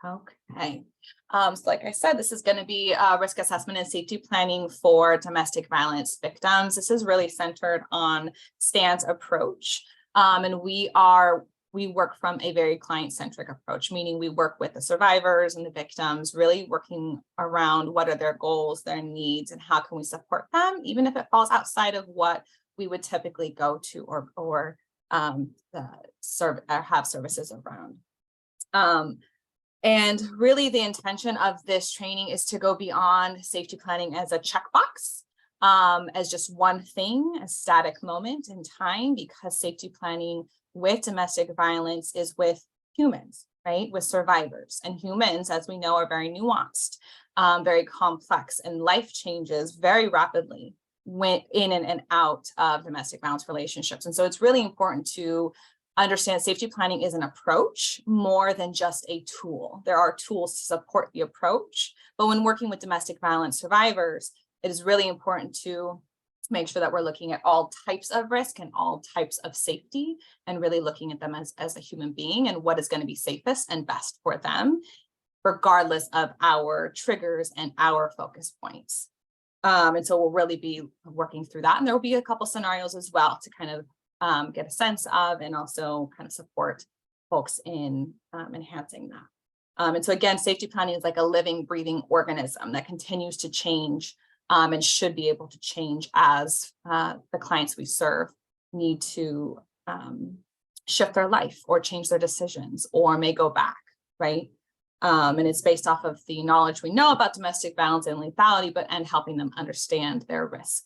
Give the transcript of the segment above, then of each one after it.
Okay. So like I said, this is going to be risk assessment and safety planning for domestic violence victims. This is really centered on Stan's approach. And we work from a very client-centric approach, meaning we work with the survivors and the victims, really working around what are their goals, their needs, and how can we support them, even if it falls outside of what we would typically go to or have services around. And really the intention of this training is to go beyond safety planning as a checkbox, as just one thing, a static moment in time, because safety planning with domestic violence is with humans, right? With survivors, and humans, as we know, are very nuanced, very complex, and life changes very rapidly when in and out of domestic violence relationships. And so it's really important to understand safety planning is an approach more than just a tool. There are tools to support the approach, but when working with domestic violence survivors, it is really important to make sure that we're looking at all types of risk and all types of safety, and really looking at them as a human being and what is going to be safest and best for them, regardless of our triggers and our focus points. And so we'll really be working through that. And there will be a couple scenarios as well to kind of get a sense of, and also kind of support folks in enhancing that. And so again, safety planning is like a living, breathing organism that continues to change and should be able to change as the clients we serve need to shift their life or change their decisions or may go back, right? And it's based off of the knowledge we know about domestic violence and lethality, and helping them understand their risk.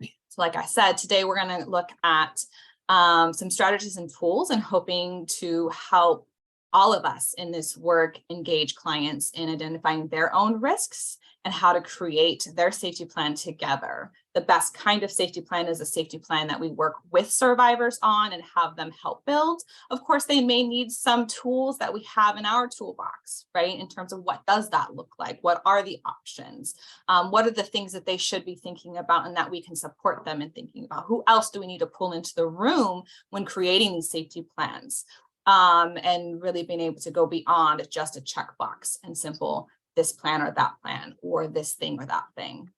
So like I said, today we're going to look at some strategies and tools, and hoping to help all of us in this work engage clients in identifying their own risks and how to create their safety plan together. The best kind of safety plan is a safety plan that we work with survivors on and have them help build. Of course, they may need some tools that we have in our toolbox, right? In terms of what does that look like? What are the options? What are the things that they should be thinking about and that we can support them in thinking about? Who else do we need to pull into the room when creating these safety plans? And really being able to go beyond just a checkbox and simple this plan or that plan, or this thing or that thing.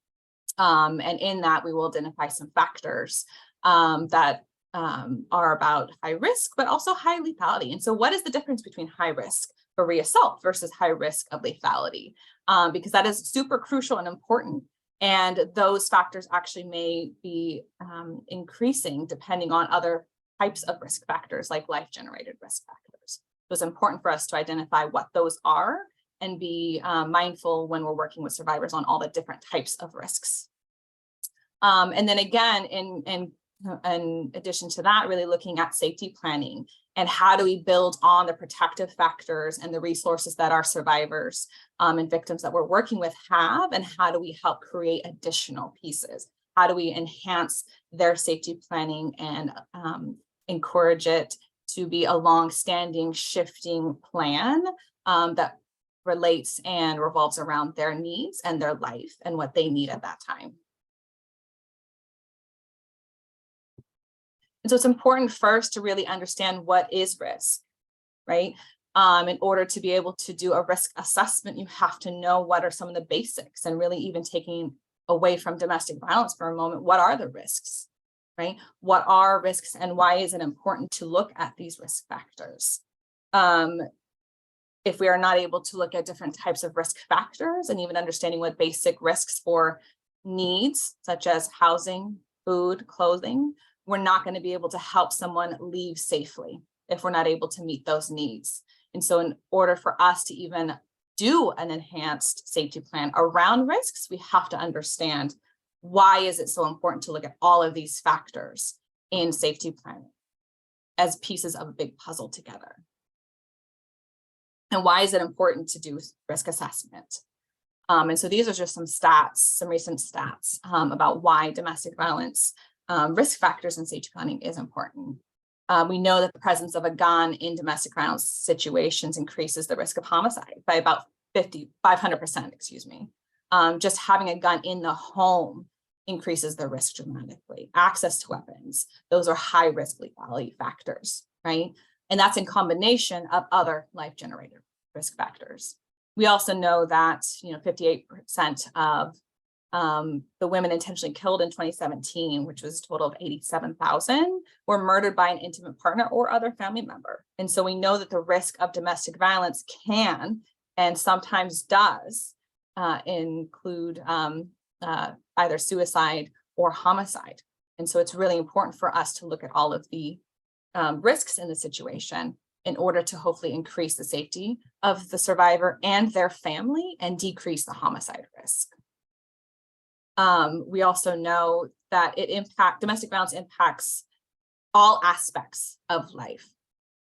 And in that, we will identify some factors that are about high risk, but also high lethality. And so what is the difference between high risk for reassault versus high risk of lethality? Because that is super crucial and important. And those factors actually may be increasing depending on other types of risk factors, like life-generated risk factors. So it's important for us to identify what those are and be mindful when we're working with survivors on all the different types of risks. And then again, in addition to that, really looking at safety planning and how do we build on the protective factors and the resources that our survivors and victims that we're working with have, and how do we help create additional pieces? How do we enhance their safety planning and encourage it to be a long-standing shifting plan that relates and revolves around their needs and their life and what they need at that time. And so it's important first to really understand what is risk, right? In order to be able to do a risk assessment, you have to know what are some of the basics, and really even taking away from domestic violence for a moment, what are the risks, right? What are risks, and why is it important to look at these risk factors? If we are not able to look at different types of risk factors and even understanding what basic risks for needs, such as housing, food, clothing, we're not going to be able to help someone leave safely if we're not able to meet those needs. And so in order for us to even do an enhanced safety plan around risks, we have to understand why is it so important to look at all of these factors in safety planning as pieces of a big puzzle together. And why is it important to do risk assessment? And so these are just some stats, some recent stats about why domestic violence risk factors in safety planning is important. We know that the presence of a gun in domestic violence situations increases the risk of homicide by about 500%, excuse me. Just having a gun in the home increases the risk dramatically. Access to weapons, those are high risk lethality factors, right? And that's in combination of other life-generated risk factors. We also know that 58% of the women intentionally killed in 2017, which was a total of 87,000, were murdered by an intimate partner or other family member. And so we know that the risk of domestic violence can and sometimes does include either suicide or homicide. And so it's really important for us to look at all of the risks in the situation in order to hopefully increase the safety of the survivor and their family and decrease the homicide risk. We also know that domestic violence impacts all aspects of life,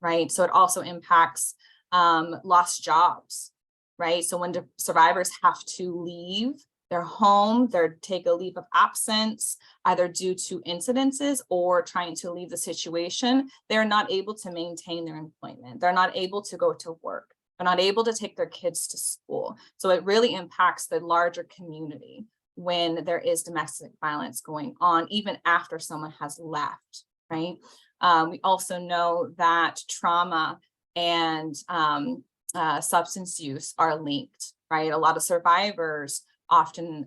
right? So it also impacts lost jobs, right? So when survivors have to leave their home, they take a leave of absence, either due to incidences or trying to leave the situation, they're not able to maintain their employment. They're not able to go to work. They're not able to take their kids to school. So it really impacts the larger community when there is domestic violence going on, even after someone has left, right? We also know that trauma and substance use are linked, right? A lot of survivors often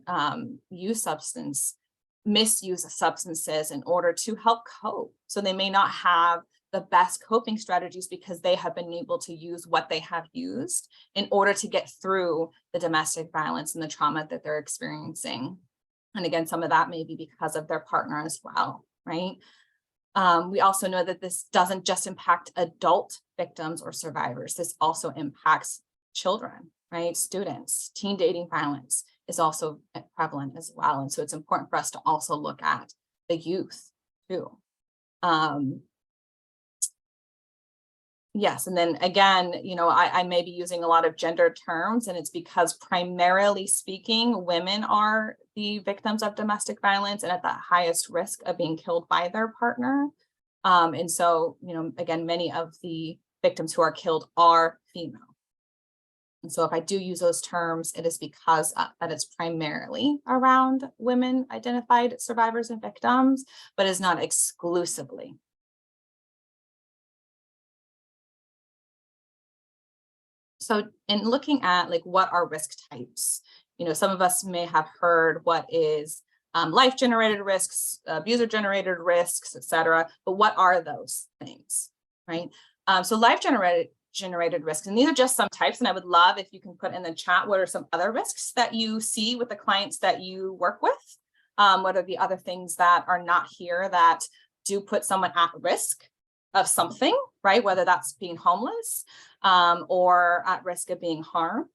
misuse substances in order to help cope. So they may not have the best coping strategies because they have been able to use what they have used in order to get through the domestic violence and the trauma that they're experiencing. And again, some of that may be because of their partner as well, right? We also know that this doesn't just impact adult victims or survivors. This also impacts children, right? Students. Teen dating violence is also prevalent as well. And so it's important for us to also look at the youth too. Yes, and then again, I may be using a lot of gender terms, and it's because primarily speaking, women are the victims of domestic violence and at the highest risk of being killed by their partner. And so, again, many of the victims who are killed are female. And so if I do use those terms, it is because that it's primarily around women identified survivors and victims, but is not exclusively. So in looking at what are risk types, some of us may have heard what is life-generated risks, abuser-generated risks, et cetera, but what are those things, right? So life-generated risks, and these are just some types, and I would love if you can put in the chat what are some other risks that you see with the clients that you work with. What are the other things that are not here that do put someone at risk of something, right? Whether that's being homeless or at risk of being harmed.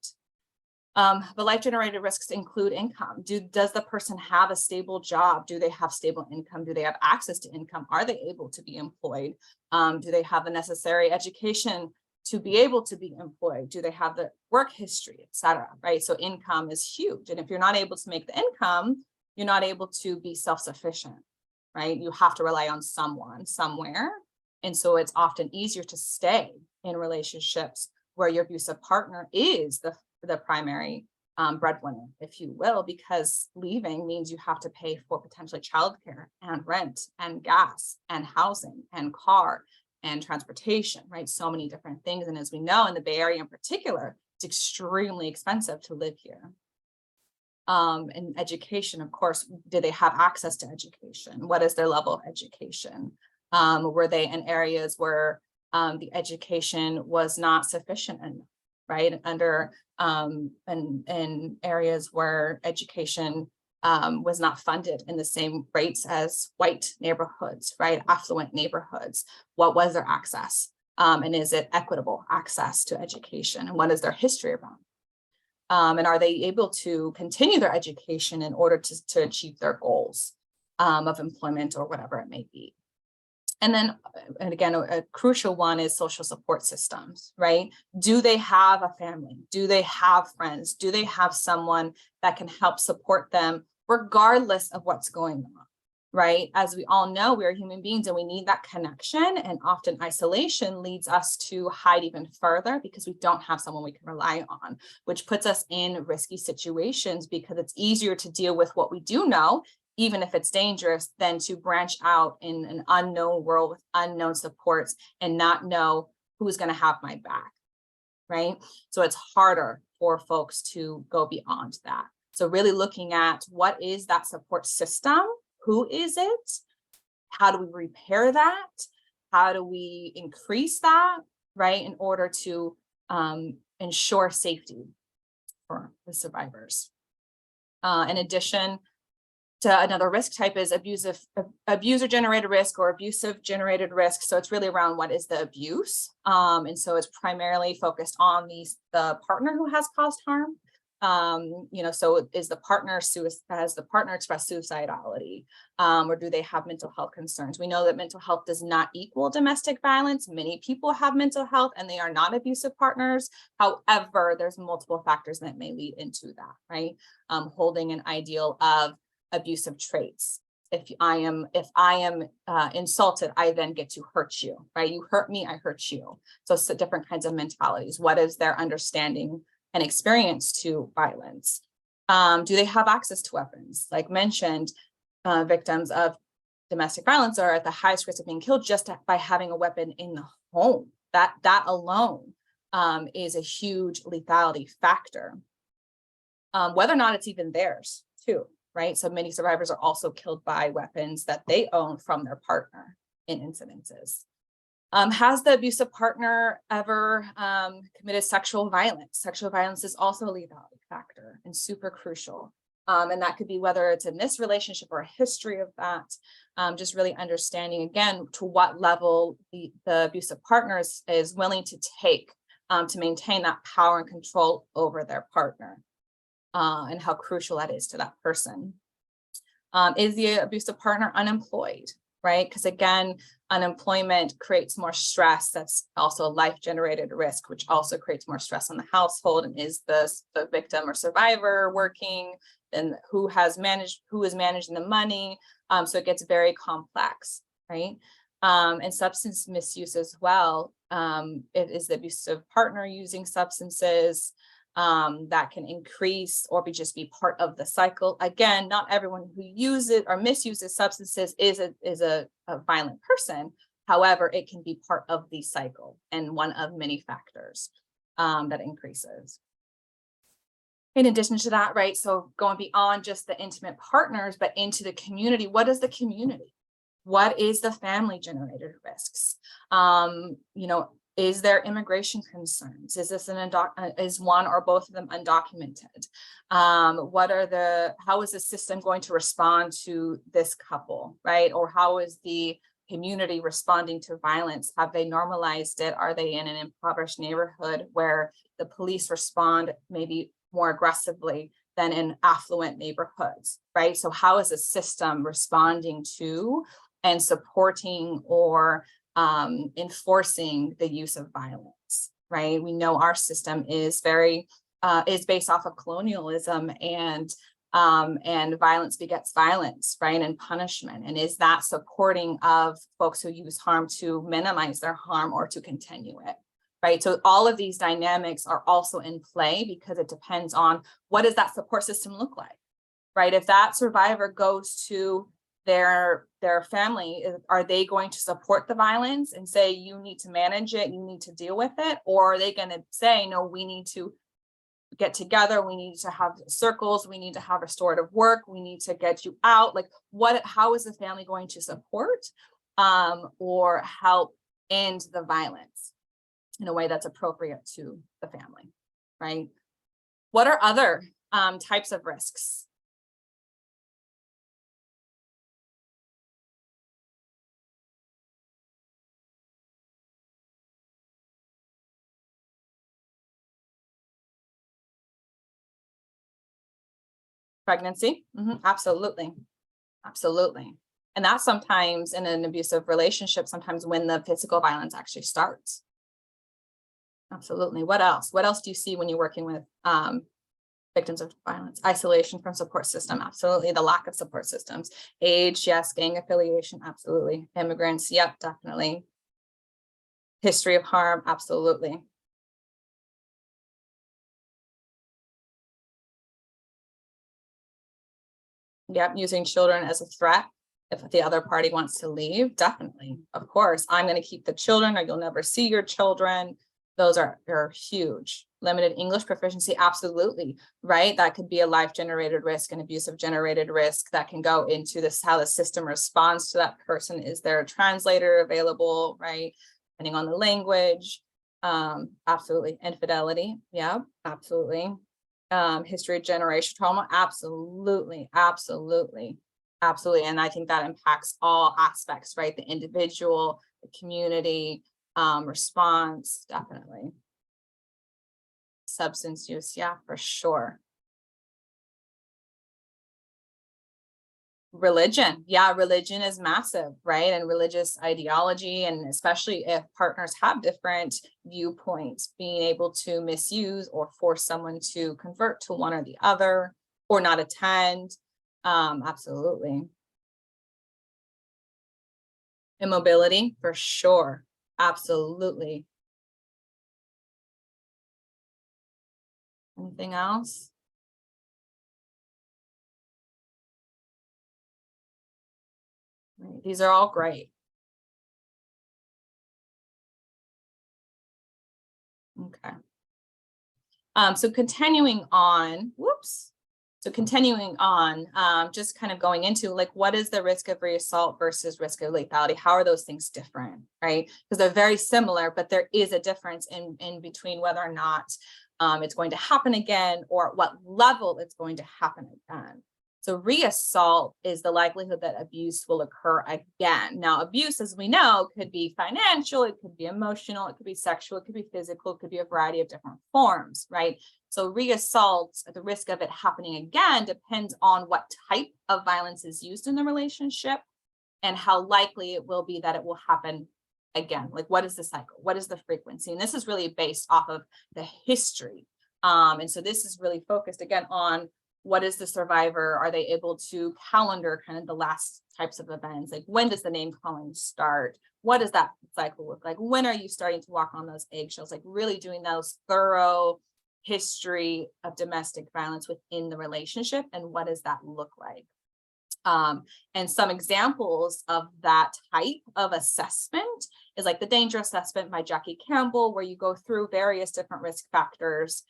But life-generated risks include income. Does the person have a stable job? Do they have stable income? Do they have access to income? Are they able to be employed? Do they have the necessary education to be able to be employed? Do they have the work history, et cetera, right? So income is huge. And if you're not able to make the income, you're not able to be self-sufficient, right? You have to rely on someone somewhere. And so it's often easier to stay in relationships where your abusive partner is the primary breadwinner, if you will, because leaving means you have to pay for potentially childcare and rent and gas and housing and car and transportation, right? So many different things. And as we know, in the Bay Area in particular, it's extremely expensive to live here. And education, of course, do they have access to education? What is their level of education? Were they in areas where the education was not sufficient enough, right? In areas where education was not funded in the same rates as white neighborhoods, right? Affluent neighborhoods. What was their access? And is it equitable access to education? And what is their history around? And are they able to continue their education in order to achieve their goals of employment or whatever it may be? And then, and again, a crucial one is social support systems, right? Do they have a family? Do they have friends? Do they have someone that can help support them regardless of what's going on, right? As we all know, we're human beings and we need that connection, and often isolation leads us to hide even further because we don't have someone we can rely on, which puts us in risky situations because it's easier to deal with what we do know even if it's dangerous, than to branch out in an unknown world with unknown supports and not know who's going to have my back, right? So it's harder for folks to go beyond that. So really looking at what is that support system? Who is it? How do we repair that? How do we increase that, right? In order to ensure safety for the survivors. In addition to another risk type is abuser-generated risk or abusive generated risk. So it's really around what is the abuse. And so it's primarily focused on the partner who has caused harm. So is the partner has the partner expressed suicidality, or do they have mental health concerns? We know that mental health does not equal domestic violence. Many people have mental health and they are not abusive partners. However, there's multiple factors that may lead into that, right? Holding an ideal of abusive traits. If I am insulted, I then get to hurt you, right? You hurt me, I hurt you. So different kinds of mentalities. What is their understanding and experience to violence? Do they have access to weapons? Like mentioned, victims of domestic violence are at the highest risk of being killed just by having a weapon in the home. That alone is a huge lethality factor. Whether or not it's even theirs too, right? So many survivors are also killed by weapons that they own from their partner in incidences. Has the abusive partner ever committed sexual violence? Sexual violence is also a lethality factor and super crucial. And that could be whether it's in this relationship or a history of that, just really understanding again to what level the abusive partner is willing to take to maintain that power and control over their partner, and how crucial that is to that person. Is the abusive partner unemployed? Right? Because again, unemployment creates more stress. That's also a life-generated risk, which also creates more stress on the household. And is the victim or survivor working? And who is managing the money? So it gets very complex, right? And substance misuse as well. It is the abusive partner using substances that can increase or just be part of the cycle. Again, not everyone who uses or misuses substances is a violent person. However, it can be part of the cycle and one of many factors that increases. In addition to that, right, so going beyond just the intimate partners, but into the community, what is the community? What is the family generated risks? Is there immigration concerns? Is this is one or both of them undocumented? How is the system going to respond to this couple, right? Or how is the community responding to violence? Have they normalized it? Are they in an impoverished neighborhood where the police respond maybe more aggressively than in affluent neighborhoods, right? So how is the system responding to and supporting or enforcing the use of violence, right? We know our system is based off of colonialism and violence begets violence, right? And punishment. And is that supporting of folks who use harm to minimize their harm or to continue it, right? So all of these dynamics are also in play because it depends on what does that support system look like, right? If that survivor goes to their family, are they going to support the violence and say, you need to manage it, you need to deal with it? Or are they going to say, no, we need to get together, we need to have circles, we need to have restorative work, we need to get you out? Like how is the family going to support or help end the violence in a way that's appropriate to the family, right? What are other types of risks? Pregnancy, absolutely, absolutely. And that's sometimes in an abusive relationship, sometimes when the physical violence actually starts. Absolutely. What else? What else do you see when you're working with victims of violence? Isolation from support system, absolutely. The lack of support systems. Age, yes. Gang affiliation, absolutely. Immigrants, yep, definitely. History of harm, absolutely. Yep, using children as a threat. If the other party wants to leave, definitely, of course, I'm going to keep the children or you'll never see your children. Those are huge. Limited English proficiency, absolutely, right? That could be a life-generated risk, an abusive generated risk that can go into this, how the system responds to that person. Is there a translator available, right? Depending on the language. Absolutely. Infidelity, yeah, absolutely. History of generational trauma, absolutely, absolutely. Absolutely. And I think that impacts all aspects, right? The individual, the community, response, definitely. Substance use, yeah, for sure. Religion, yeah, religion is massive, right? And religious ideology, and especially if partners have different viewpoints, being able to misuse or force someone to convert to one or the other or not attend. Absolutely. Immobility, for sure. Absolutely. Anything else? Right, these are all great. Okay. So continuing on, whoops. So continuing on, just kind of going into like, what is the risk of reassault versus risk of lethality? How are those things different, right? Because they're very similar, but there is a difference in between whether or not it's going to happen again or at what level it's going to happen again. So reassault is the likelihood that abuse will occur again. Now, abuse, as we know, could be financial, it could be emotional, it could be sexual, it could be physical, it could be a variety of different forms, right? So reassault, the risk of it happening again depends on what type of violence is used in the relationship and how likely it will be that it will happen again. Like, what is the cycle? What is the frequency? And this is really based off of the history. And so this is really focused again on what is the survivor? Are they able to calendar kind of the last types of events? Like, when does the name calling start? What does that cycle look like? When are you starting to walk on those eggshells? Like, really doing those thorough history of domestic violence within the relationship, and what does that look like? And some examples of that type of assessment is like the danger assessment by Jackie Campbell, where you go through various different risk factors,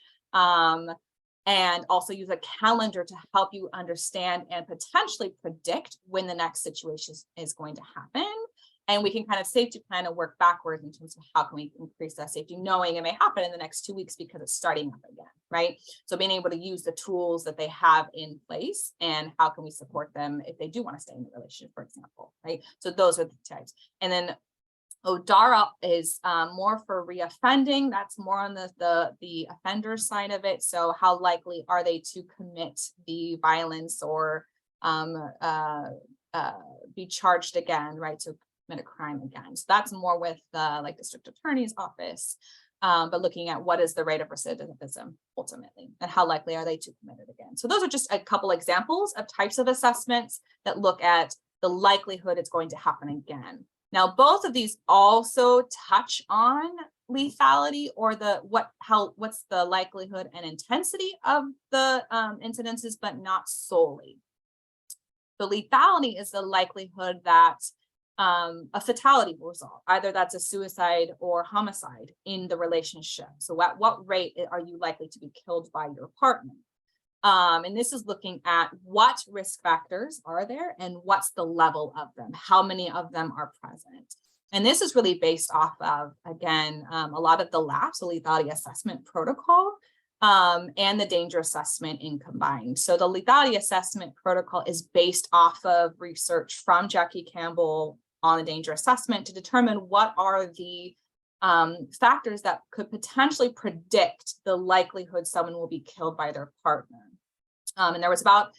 and also use a calendar to help you understand and potentially predict when the next situation is going to happen. And we can kind of safety plan and work backwards in terms of how can we increase that safety, knowing it may happen in the next 2 weeks because it's starting up again, right? So being able to use the tools that they have in place and how can we support them if they do want to stay in the relationship, for example, right? So those are the types. And then ODARA is more for reoffending. That's more on the offender side of it. So how likely are they to commit the violence or be charged again, right? So commit a crime again. So that's more with the like district attorney's office, but looking at what is the rate of recidivism ultimately, and how likely are they to commit it again. So those are just a couple examples of types of assessments that look at the likelihood it's going to happen again. Now, both of these also touch on lethality or what's the likelihood and intensity of the incidences, but not solely. So lethality is the likelihood that a fatality will result. Either that's a suicide or homicide in the relationship. So at what rate are you likely to be killed by your partner? And this is looking at what risk factors are there and what's the level of them, how many of them are present. And this is really based off of, again, a lot of the LAPS, the lethality assessment protocol, and the danger assessment in combined. So the lethality assessment protocol is based off of research from Jackie Campbell on the danger assessment to determine what are the factors that could potentially predict the likelihood someone will be killed by their partner. And there was about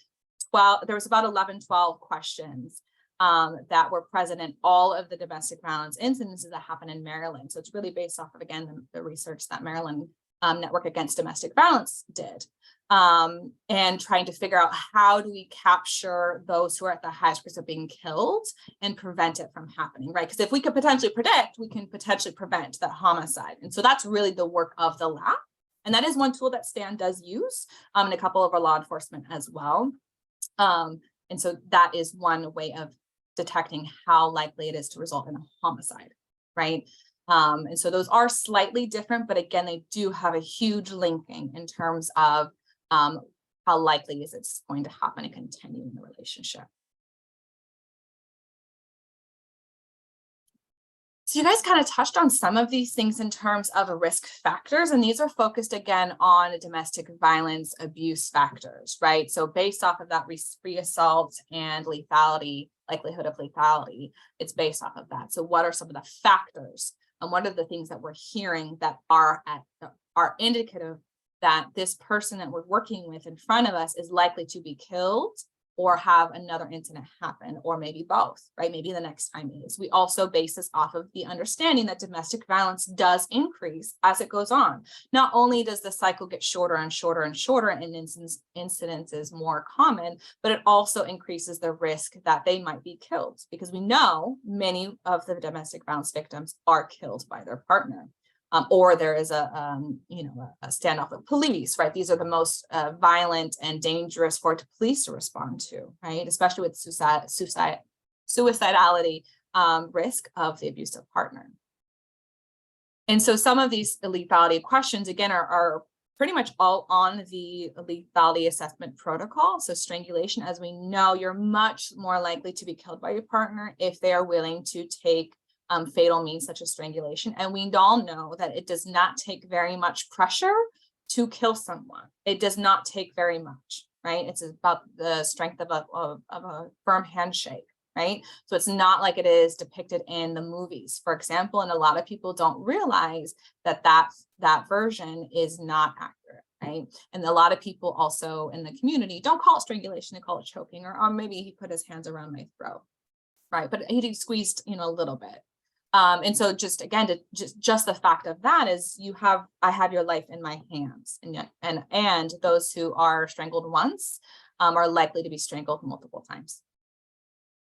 11, 12 questions that were present in all of the domestic violence incidences that happen in Maryland. So it's really based off of, again, the research that Maryland Network Against Domestic Violence did, and trying to figure out how do we capture those who are at the highest risk of being killed and prevent it from happening, right? Because if we could potentially predict, we can potentially prevent that homicide. And so that's really the work of the lab. And that is one tool that STAN does use, and a couple of our law enforcement as well. And so that is one way of detecting how likely it is to result in a homicide, right? And so those are slightly different, but again, they do have a huge linking in terms of how likely is it's going to happen and continue in the relationship. So you guys kind of touched on some of these things in terms of risk factors, and these are focused again on domestic violence abuse factors, right? So based off of that re-assault and lethality, likelihood of lethality, it's based off of that. So what are some of the factors and what are the things that we're hearing that are indicative that this person that we're working with in front of us is likely to be killed or have another incident happen, or maybe both, right? Maybe the next time is. We also base this off of the understanding that domestic violence does increase as it goes on. Not only does the cycle get shorter and shorter and shorter and incidents is more common, but it also increases the risk that they might be killed, because we know many of the domestic violence victims are killed by their partner. Or there is a standoff with police, right? These are the most violent and dangerous for police to respond to, right? Especially with suicidality risk of the abusive partner. And so some of these lethality questions, again, are pretty much all on the lethality assessment protocol. So strangulation, as we know, you're much more likely to be killed by your partner if they are willing to take fatal means such as strangulation. And we all know that it does not take very much pressure to kill someone. It does not take very much, right? It's about the strength of a firm handshake, right? So it's not like it is depicted in the movies, for example, and a lot of people don't realize that version is not accurate, right? And a lot of people also in the community don't call it strangulation, they call it choking, or maybe he put his hands around my throat, right? But he squeezed, a little bit. And so just again, just the fact of that is I have your life in my hands, and those who are strangled once are likely to be strangled multiple times.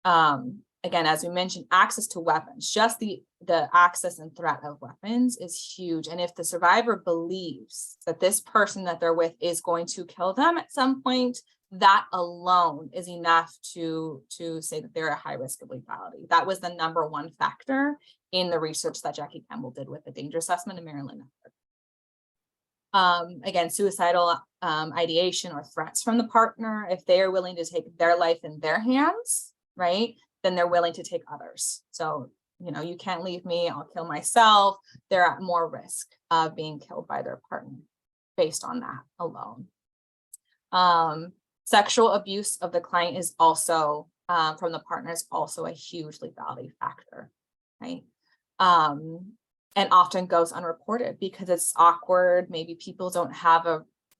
Again, as we mentioned, access to weapons, just the access and threat of weapons is huge. And if the survivor believes that this person that they're with is going to kill them at some point, that alone is enough to say that they're at high risk of lethality. That was the number one factor in the research that Jackie Campbell did with the danger assessment in Maryland. Again, suicidal ideation or threats from the partner, if they are willing to take their life in their hands, right, then they're willing to take others. So, you can't leave me, I'll kill myself. They're at more risk of being killed by their partner based on that alone. Sexual abuse of the client is also from the partner is also a huge lethality factor, right? And often goes unreported because it's awkward. Maybe people don't have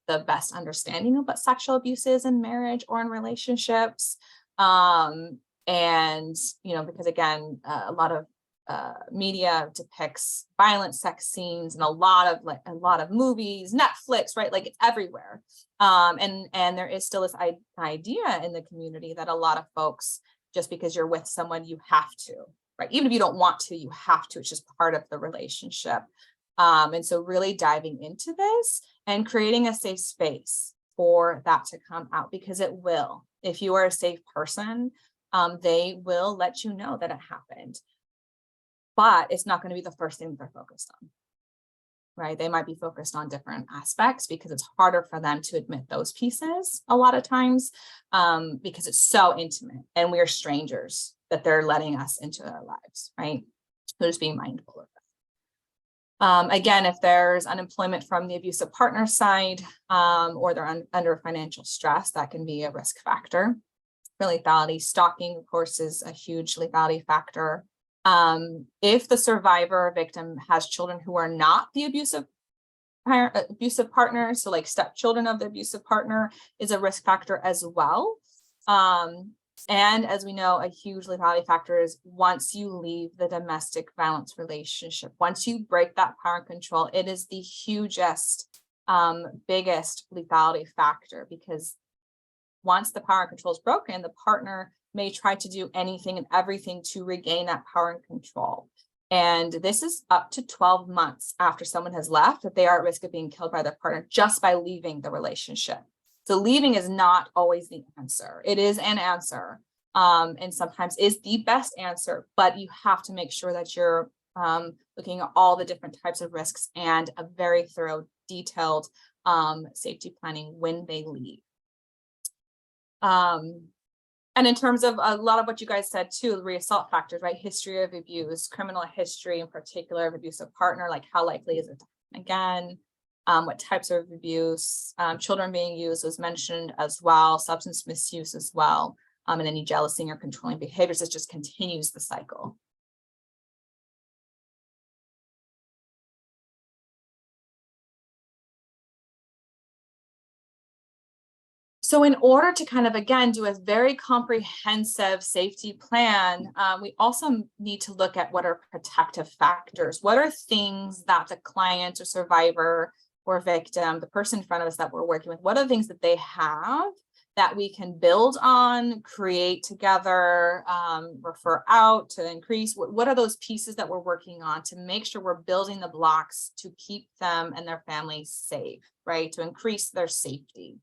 the best understanding of what sexual abuse is in marriage or in relationships. And because again, a lot of media depicts violent sex scenes and a lot of movies, Netflix, right? Like it's everywhere. And there is still this idea in the community that a lot of folks, just because you're with someone, you have to, right? Even if you don't want to, you have to. It's just part of the relationship. And so really diving into this and creating a safe space for that to come out, because it will. If you are a safe person, they will let you know that it happened. But it's not going to be the first thing that they're focused on, right? They might be focused on different aspects because it's harder for them to admit those pieces a lot of times because it's so intimate and we're strangers that they're letting us into their lives, right? So just being mindful of that. Again, if there's unemployment from the abusive partner side or they're under financial stress, that can be a risk factor for lethality. Stalking, of course, is a huge lethality factor. If the survivor or victim has children who are not the abusive partner, so like stepchildren of the abusive partner, is a risk factor as well. And as we know, a huge lethality factor is once you leave the domestic violence relationship, once you break that power and control, it is the hugest, biggest lethality factor, because once the power and control is broken, the partner may try to do anything and everything to regain that power and control. And this is up to 12 months after someone has left that they are at risk of being killed by their partner just by leaving the relationship. So leaving is not always the answer. It is an answer, and sometimes is the best answer, but you have to make sure that you're looking at all the different types of risks and a very thorough, detailed safety planning when they leave. And in terms of a lot of what you guys said too, the re-assault factors, right? History of abuse, criminal history in particular of abusive partner, like how likely is it to happen again? What types of abuse, children being used was mentioned as well, substance misuse as well, and any jealousy or controlling behaviors. It just continues the cycle. So in order to kind of, again, do a very comprehensive safety plan, we also need to look at what are protective factors. What are things that the client or survivor or victim, the person in front of us that we're working with, what are the things that they have that we can build on, create together, refer out to increase? What are those pieces that we're working on to make sure we're building the blocks to keep them and their families safe, right? To increase their safety.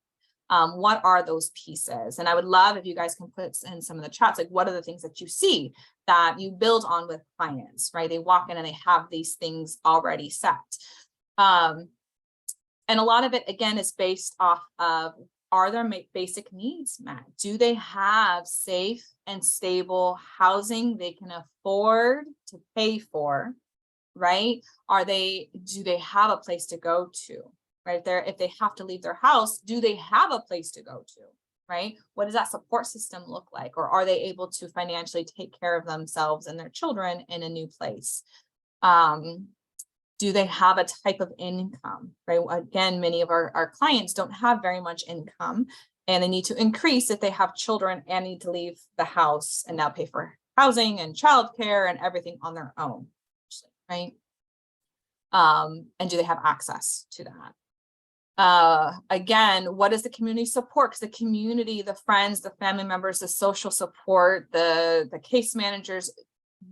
What are those pieces? And I would love if you guys can put in some of the chats, like what are the things that you see that you build on with clients, right? They walk in and they have these things already set. And a lot of it, again, is based off of, are their basic needs met? Do they have safe and stable housing they can afford to pay for, right? Do they have a place to go to? Right there, if they have to leave their house, do they have a place to go to, right? What does that support system look like? Or are they able to financially take care of themselves and their children in a new place? Do they have a type of income, right? Again, many of our clients don't have very much income and they need to increase if they have children and need to leave the house and now pay for housing and childcare and everything on their own, right? And do they have access to that? Again, what is the community support? Because the community, the friends, the family members, the social support, the case managers,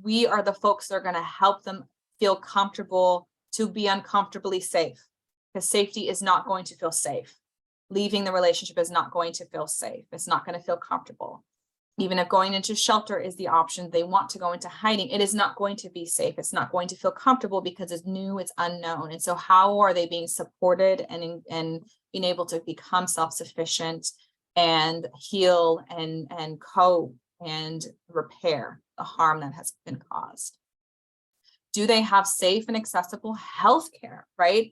we are the folks that are going to help them feel comfortable to be uncomfortably safe, because safety is not going to feel safe. Leaving the relationship is not going to feel safe. It's not going to feel comfortable. Even if going into shelter is the option, they want to go into hiding, it is not going to be safe. It's not going to feel comfortable because it's new, it's unknown. And so how are they being supported and being able to become self-sufficient and heal and cope and repair the harm that has been caused? Do they have safe and accessible healthcare, right?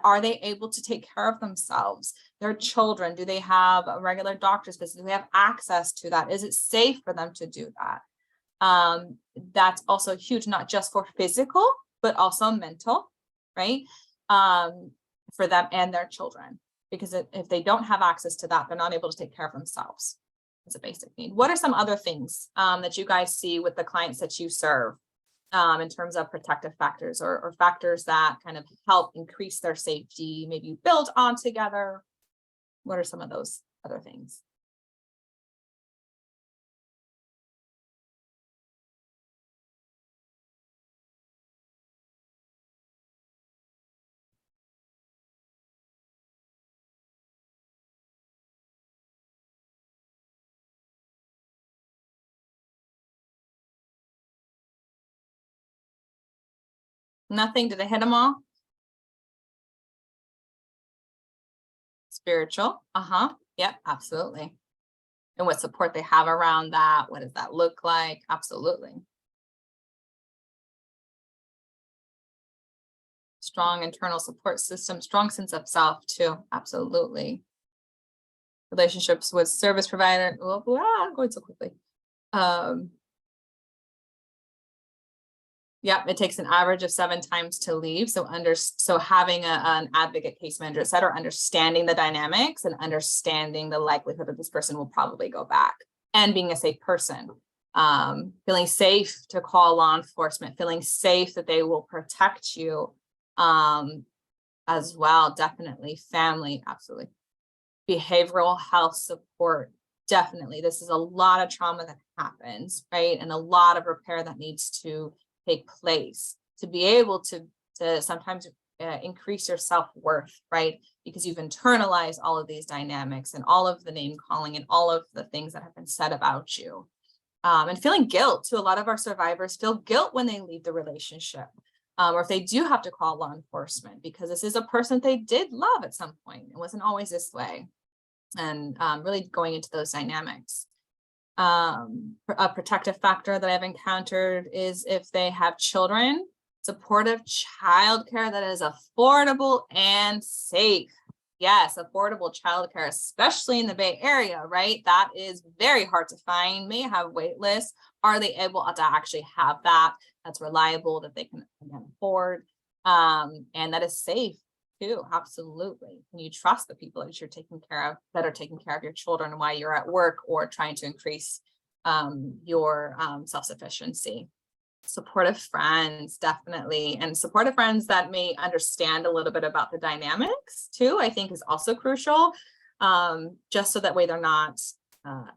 Are they able to take care of themselves, their children? Do they have a regular doctor's visit? Do they have access to that? Is it safe for them to do that? That's also huge, not just for physical, but also mental, right? For them and their children, because if they don't have access to that, they're not able to take care of themselves. It's a basic need. What are some other things that you guys see with the clients that you serve? In terms of protective factors or factors that kind of help increase their safety, maybe you build on together? What are some of those other things? Nothing? Did I hit them all? Spiritual. Yep, absolutely. And what support they have around that. What does that look like? Absolutely. Strong internal support system, strong sense of self too. Absolutely. Relationships with service provider. I'm going so quickly. Yep, it takes an average of 7 times to leave. So having an advocate, case manager, et cetera, understanding the dynamics and understanding the likelihood that this person will probably go back, and being a safe person, feeling safe to call law enforcement, feeling safe that they will protect you as well. Definitely. Family, absolutely. Behavioral health support. Definitely. This is a lot of trauma that happens, right? And a lot of repair that needs to take place to be able to sometimes increase your self-worth, right? Because you've internalized all of these dynamics and all of the name calling and all of the things that have been said about you. And feeling guilt too. A lot of our survivors feel guilt when they leave the relationship, or if they do have to call law enforcement, because this is a person they did love at some point. It wasn't always this way. And really going into those dynamics. A protective factor that I've encountered is if they have children, supportive childcare that is affordable and safe. Yes, affordable childcare, especially in the Bay Area, right? That is very hard to find, may have wait lists. Are they able to actually have that that's reliable, that they can again afford, and that is safe too? Absolutely. Can you trust the people that you're taking care of, that are taking care of your children while you're at work or trying to increase your self-sufficiency? Supportive friends, definitely. And supportive friends that may understand a little bit about the dynamics too, I think is also crucial. Just so that way they're not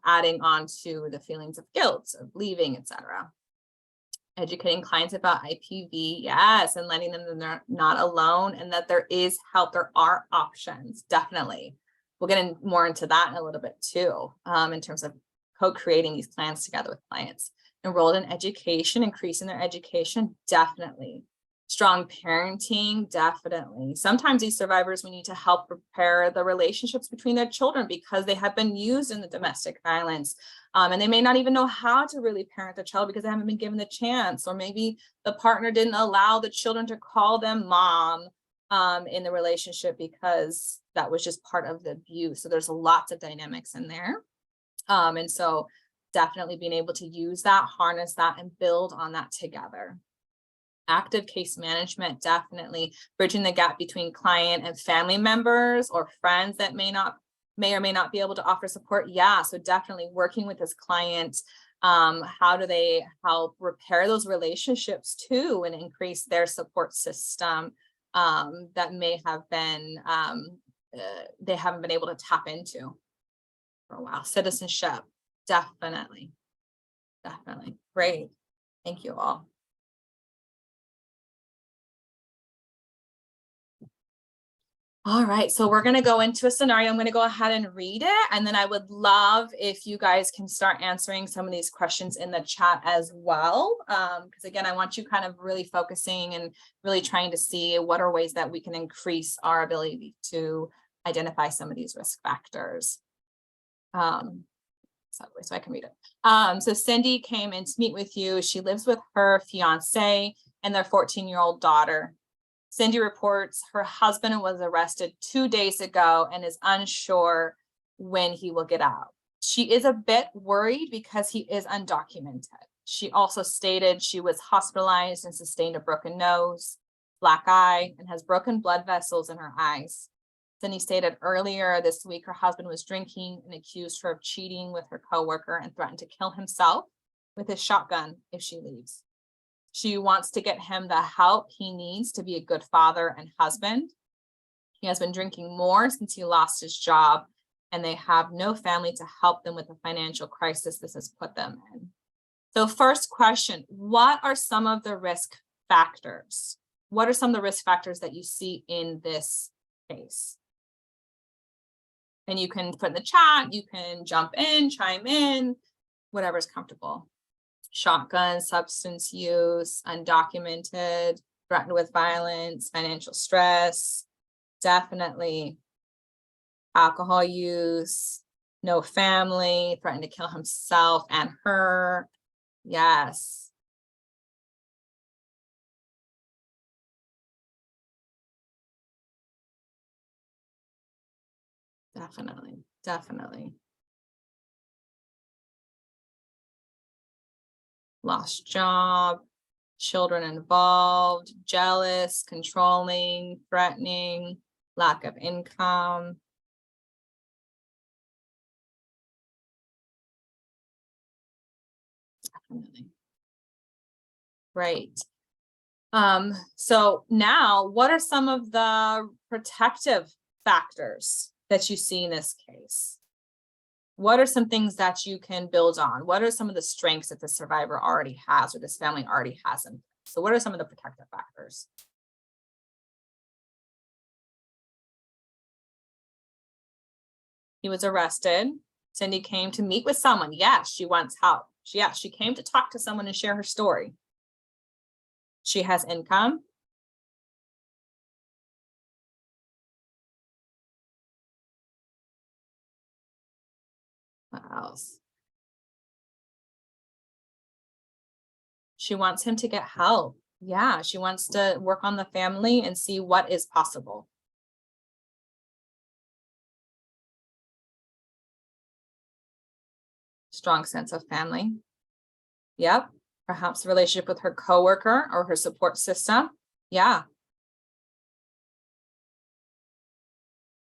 adding on to the feelings of guilt, of leaving, etc. Educating clients about IPV, yes, and letting them know they're not alone and that there is help. There are options, definitely. We'll get more into that in a little bit too, in terms of co-creating these plans together with clients. Enrolled in education, increasing their education, definitely. Strong parenting, definitely. Sometimes these survivors, we need to help prepare the relationships between their children because they have been used in the domestic violence. And they may not even know how to really parent their child because they haven't been given the chance, or maybe the partner didn't allow the children to call them mom in the relationship because that was just part of the abuse. So there's lots of dynamics in there. And so definitely being able to use that, harness that, and build on that together. Active case management, definitely bridging the gap between client and family members or friends that may or may not be able to offer support. Yeah, so definitely working with this client. How do they help repair those relationships too and increase their support system that may have been they haven't been able to tap into for a while. Citizenship, definitely. Great. Thank you all. All right, so we're going to go into a scenario. I'm going to go ahead and read it, and then I would love if you guys can start answering some of these questions in the chat as well. Because again, I want you kind of really focusing and really trying to see what are ways that we can increase our ability to identify some of these risk factors. So I can read it. So Cindy came in to meet with you. She lives with her fiance and their 14-year-old daughter. Cindy reports her husband was arrested 2 days ago and is unsure when he will get out. She is a bit worried because he is undocumented. She also stated she was hospitalized and sustained a broken nose, black eye, and has broken blood vessels in her eyes. Cindy stated earlier this week her husband was drinking and accused her of cheating with her coworker and threatened to kill himself with his shotgun if she leaves. She wants to get him the help he needs to be a good father and husband. He has been drinking more since he lost his job, and they have no family to help them with the financial crisis this has put them in. So first question, what are some of the risk factors? What are some of the risk factors that you see in this case? And you can put in the chat, you can jump in, chime in, whatever's comfortable. Shotgun, substance use, undocumented, threatened with violence, financial stress, definitely alcohol use, no family, threatened to kill himself and her. Yes. Definitely. Lost job, children involved, jealous, controlling, threatening, lack of income. Definitely. Great. So now what are some of the protective factors that you see in this case? What are some things that you can build on? What are some of the strengths that the survivor already has or this family already has? So what are some of the protective factors? He was arrested. Cindy came to meet with someone. Yes, she wants help. She came to talk to someone and share her story. She has income. What else? She wants him to get help. Yeah, she wants to work on the family and see what is possible. Strong sense of family. Yep. Perhaps a relationship with her coworker or her support system. Yeah.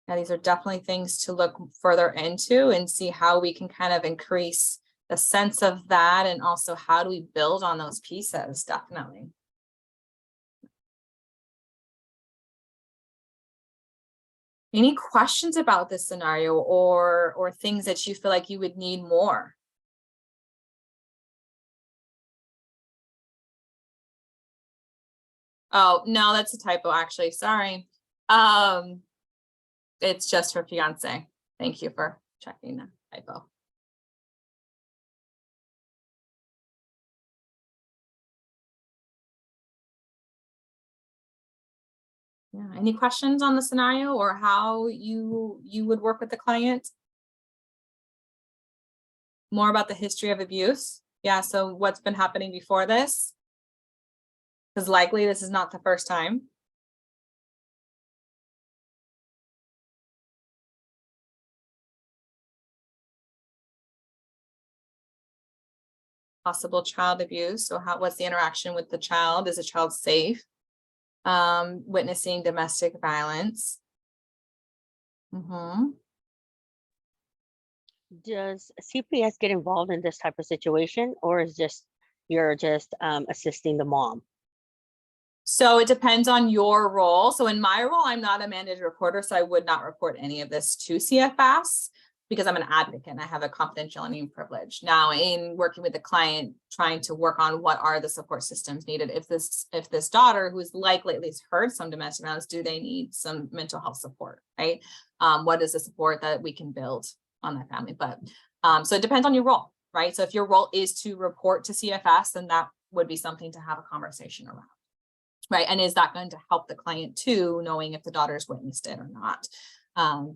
Yeah, these are definitely things to look further into and see how we can kind of increase the sense of that, and also how do we build on those pieces. Definitely. Any questions about this scenario, or things that you feel like you would need more? Oh, no, that's a typo, actually. Sorry. It's just her fiance. Thank you for checking that typo. Yeah. Any questions on the scenario or how you would work with the client? More about the history of abuse? Yeah. So what's been happening before this? Because likely this is not the first time. Possible child abuse. So what's the interaction with the child? Is the child safe? Witnessing domestic violence. Does CPS get involved in this type of situation, or is you're just assisting the mom? So it depends on your role. So in my role, I'm not a mandated reporter, so I would not report any of this to CFS because I'm an advocate and I have a confidentiality privilege. Now, in working with the client, trying to work on what are the support systems needed. If this daughter, who is likely at least heard some domestic violence, do they need some mental health support, right? What is the support that we can build on that family? But so it depends on your role, right? So if your role is to report to CFS, then that would be something to have a conversation around. Right. And is that going to help the client too, knowing if the daughter's witnessed it or not?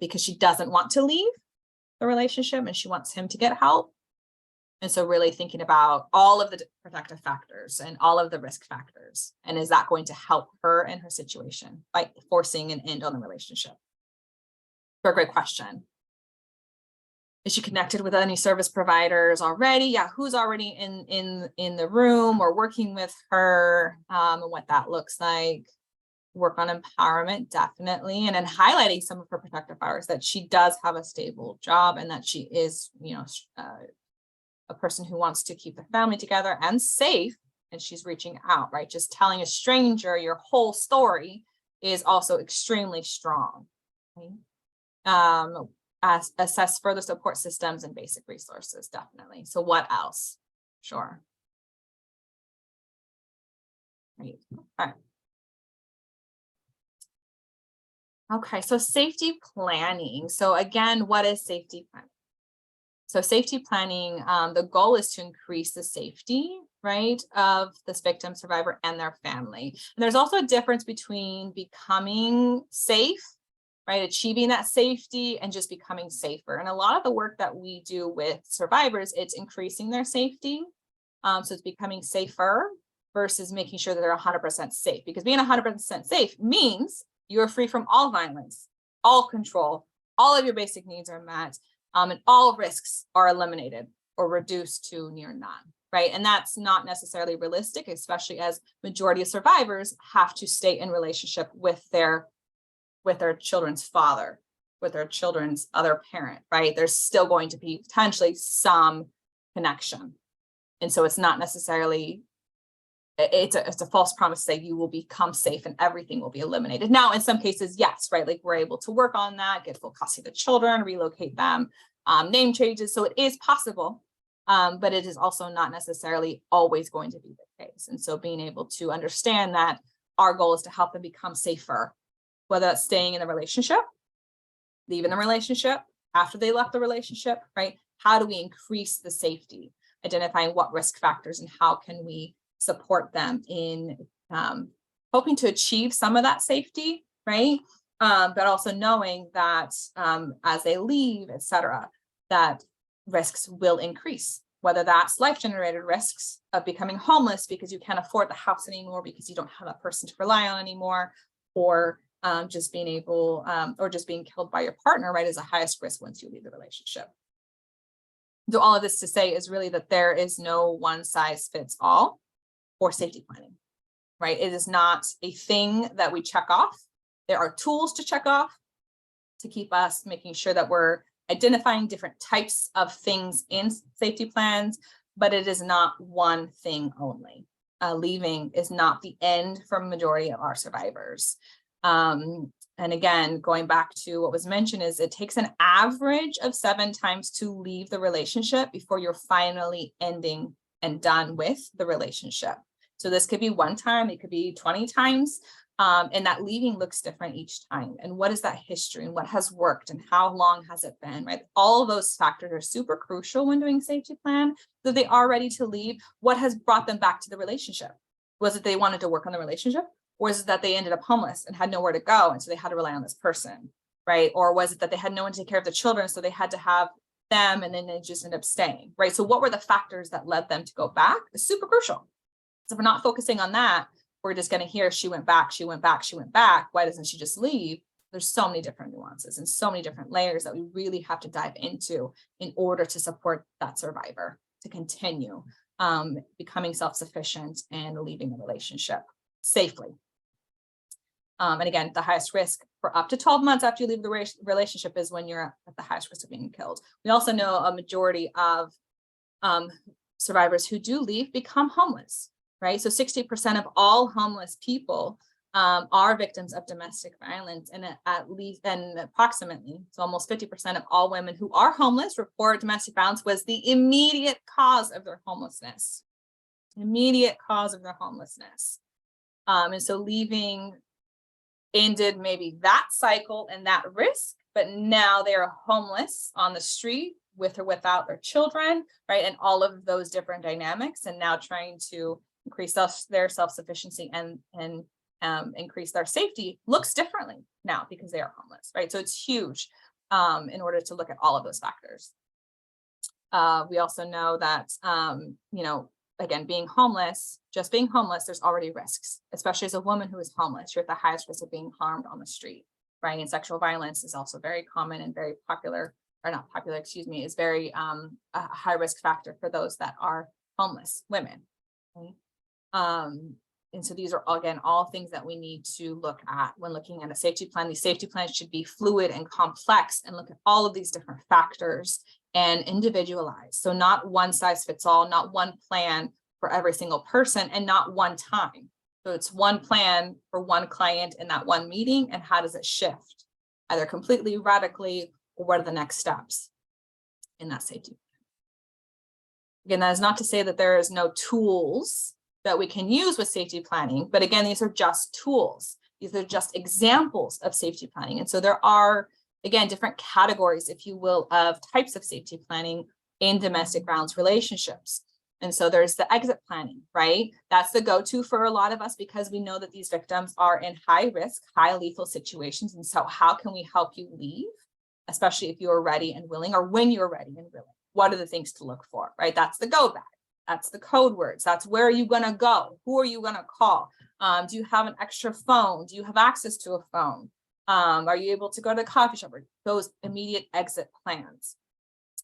Because she doesn't want to leave the relationship and she wants him to get help. And so really thinking about all of the protective factors and all of the risk factors. And is that going to help her and her situation by forcing an end on the relationship? Very great question. Is she connected with any service providers already? Yeah, who's already in the room or working with her, and what that looks like. Work on empowerment, definitely, and then highlighting some of her protective powers, that she does have a stable job and that she is, a person who wants to keep the family together and safe, and she's reaching out, right? Just telling a stranger your whole story is also extremely strong. Okay? Assess further support systems and basic resources, definitely. So what else? Sure. Right. All right. Okay, so safety planning. So again, what is safety planning? So safety planning, the goal is to increase the safety, right, of this victim, survivor, and their family. And there's also a difference between becoming safe, right, achieving that safety, and just becoming safer. And a lot of the work that we do with survivors, it's increasing their safety. So it's becoming safer versus making sure that they're 100% safe, because being 100% safe means you are free from all violence, all control, all of your basic needs are met, and all risks are eliminated or reduced to near none, right? And that's not necessarily realistic, especially as majority of survivors have to stay in relationship with their children's father, with their children's other parent, right? There's still going to be potentially some connection. And so it's not necessarily, it's a false promise to say you will become safe and everything will be eliminated. Now, in some cases, yes, right? Like we're able to work on that, get full custody of the children, relocate them, name changes. So it is possible, but it is also not necessarily always going to be the case. And so being able to understand that our goal is to help them become safer, whether that's staying in the relationship, leaving the relationship, after they left the relationship, right? How do we increase the safety, identifying what risk factors and how can we support them in hoping to achieve some of that safety, right? But also knowing that as they leave, et cetera, that risks will increase, whether that's life-generated risks of becoming homeless because you can't afford the house anymore because you don't have a person to rely on anymore, or just being able, or just being killed by your partner, right, is the highest risk once you leave the relationship. So all of this to say is really that there is no one size fits all for safety planning, right? It is not a thing that we check off. There are tools to check off to keep us making sure that we're identifying different types of things in safety plans, but it is not one thing only. Leaving is not the end for a majority of our survivors. And again, going back to what was mentioned, is it takes an average of 7 times to leave the relationship before you're finally ending and done with the relationship. So this could be one time, it could be 20 times. And that leaving looks different each time. And what is that history and what has worked and how long has it been, right? All of those factors are super crucial when doing safety plan. So they are ready to leave. What has brought them back to the relationship? Was it they wanted to work on the relationship? Or is it that they ended up homeless and had nowhere to go, and so they had to rely on this person, right? Or was it that they had no one to take care of the children, so they had to have them and then they just ended up staying, right? So what were the factors that led them to go back? It's super crucial. So if we're not focusing on that, we're just going to hear she went back, she went back, she went back. Why doesn't she just leave? There's so many different nuances and so many different layers that we really have to dive into in order to support that survivor to continue becoming self-sufficient and leaving the relationship safely. And again, the highest risk for up to 12 months after you leave the relationship is when you're at the highest risk of being killed. We also know a majority of survivors who do leave become homeless, right? So 60% of all homeless people are victims of domestic violence, and approximately, so almost 50% of all women who are homeless report domestic violence was the immediate cause of their homelessness. Immediate cause of their homelessness. And so leaving ended maybe that cycle and that risk, but now they're homeless on the street with or without their children, right? And all of those different dynamics, and now trying to increase their self-sufficiency and increase their safety looks differently now because they are homeless, right? So it's huge in order to look at all of those factors. We also know that, again, being homeless, just being homeless, there's already risks, especially as a woman who is homeless. You're at the highest risk of being harmed on the street, right? And sexual violence is also very common and very popular, or not popular, excuse me, is very a high risk factor for those that are homeless women. Right? And so these are, again, all things that we need to look at when looking at a safety plan. These safety plans should be fluid and complex and look at all of these different factors and individualize. So not one size fits all, not one plan for every single person, and not one time. So it's one plan for one client in that one meeting, and how does it shift, either completely, radically, or what are the next steps in that safety plan? Again, that is not to say that there is no tools that we can use with safety planning, but again, these are just tools. These are just examples of safety planning. And so there are, again, different categories, if you will, of types of safety planning in domestic violence relationships. And so there's the exit planning, right? That's the go-to for a lot of us because we know that these victims are in high risk, high lethal situations. And so how can we help you leave, especially if you're ready and willing, or when you're ready and willing? What are the things to look for, right? That's the go bag. That's the code words. That's where are you going to go? Who are you going to call? Do you have an extra phone? Do you have access to a phone? Are you able to go to the coffee shop? Those immediate exit plans.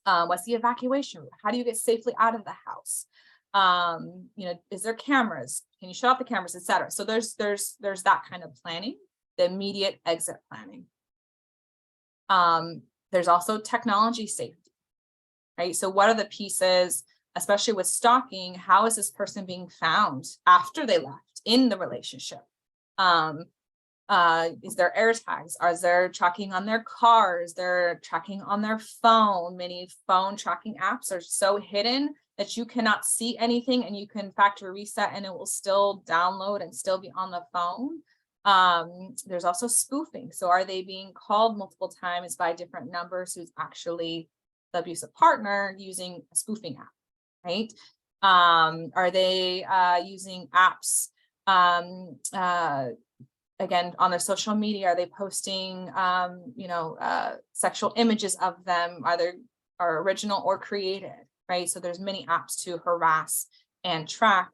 What's the evacuation route? How do you get safely out of the house? Is there cameras? Can you shut off the cameras, etc.? So there's that kind of planning, the immediate exit planning. There's also technology safety, right? So what are the pieces, especially with stalking? How is this person being found after they left in the relationship? Is there air tags? Is there tracking on their cars? They're tracking on their phone. Many phone tracking apps are so hidden that you cannot see anything, and you can factory reset and it will still download and still be on the phone. There's also spoofing. So are they being called multiple times by different numbers who's actually the abusive partner using a spoofing app, right? Are they using apps again on their social media? Are they posting sexual images of them, either are original or created, right? So there's many apps to harass and track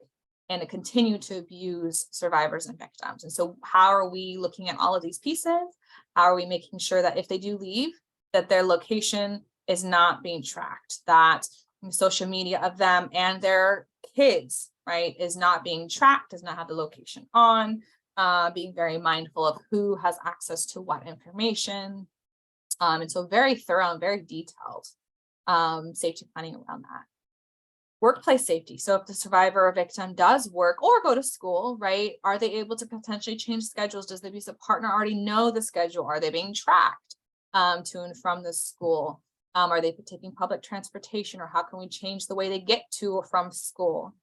and to continue to abuse survivors and victims. And so how are we looking at all of these pieces? How are we making sure that if they do leave, that their location is not being tracked, that social media of them and their kids, right, is not being tracked, does not have the location on, being very mindful of who has access to what information. And so very thorough and very detailed safety planning around that. Workplace safety. So if the survivor or victim does work or go to school, right, are they able to potentially change schedules? Does the abusive partner already know the schedule? Are they being tracked to and from the school? Are they taking public transportation, or how can we change the way they get to or from school?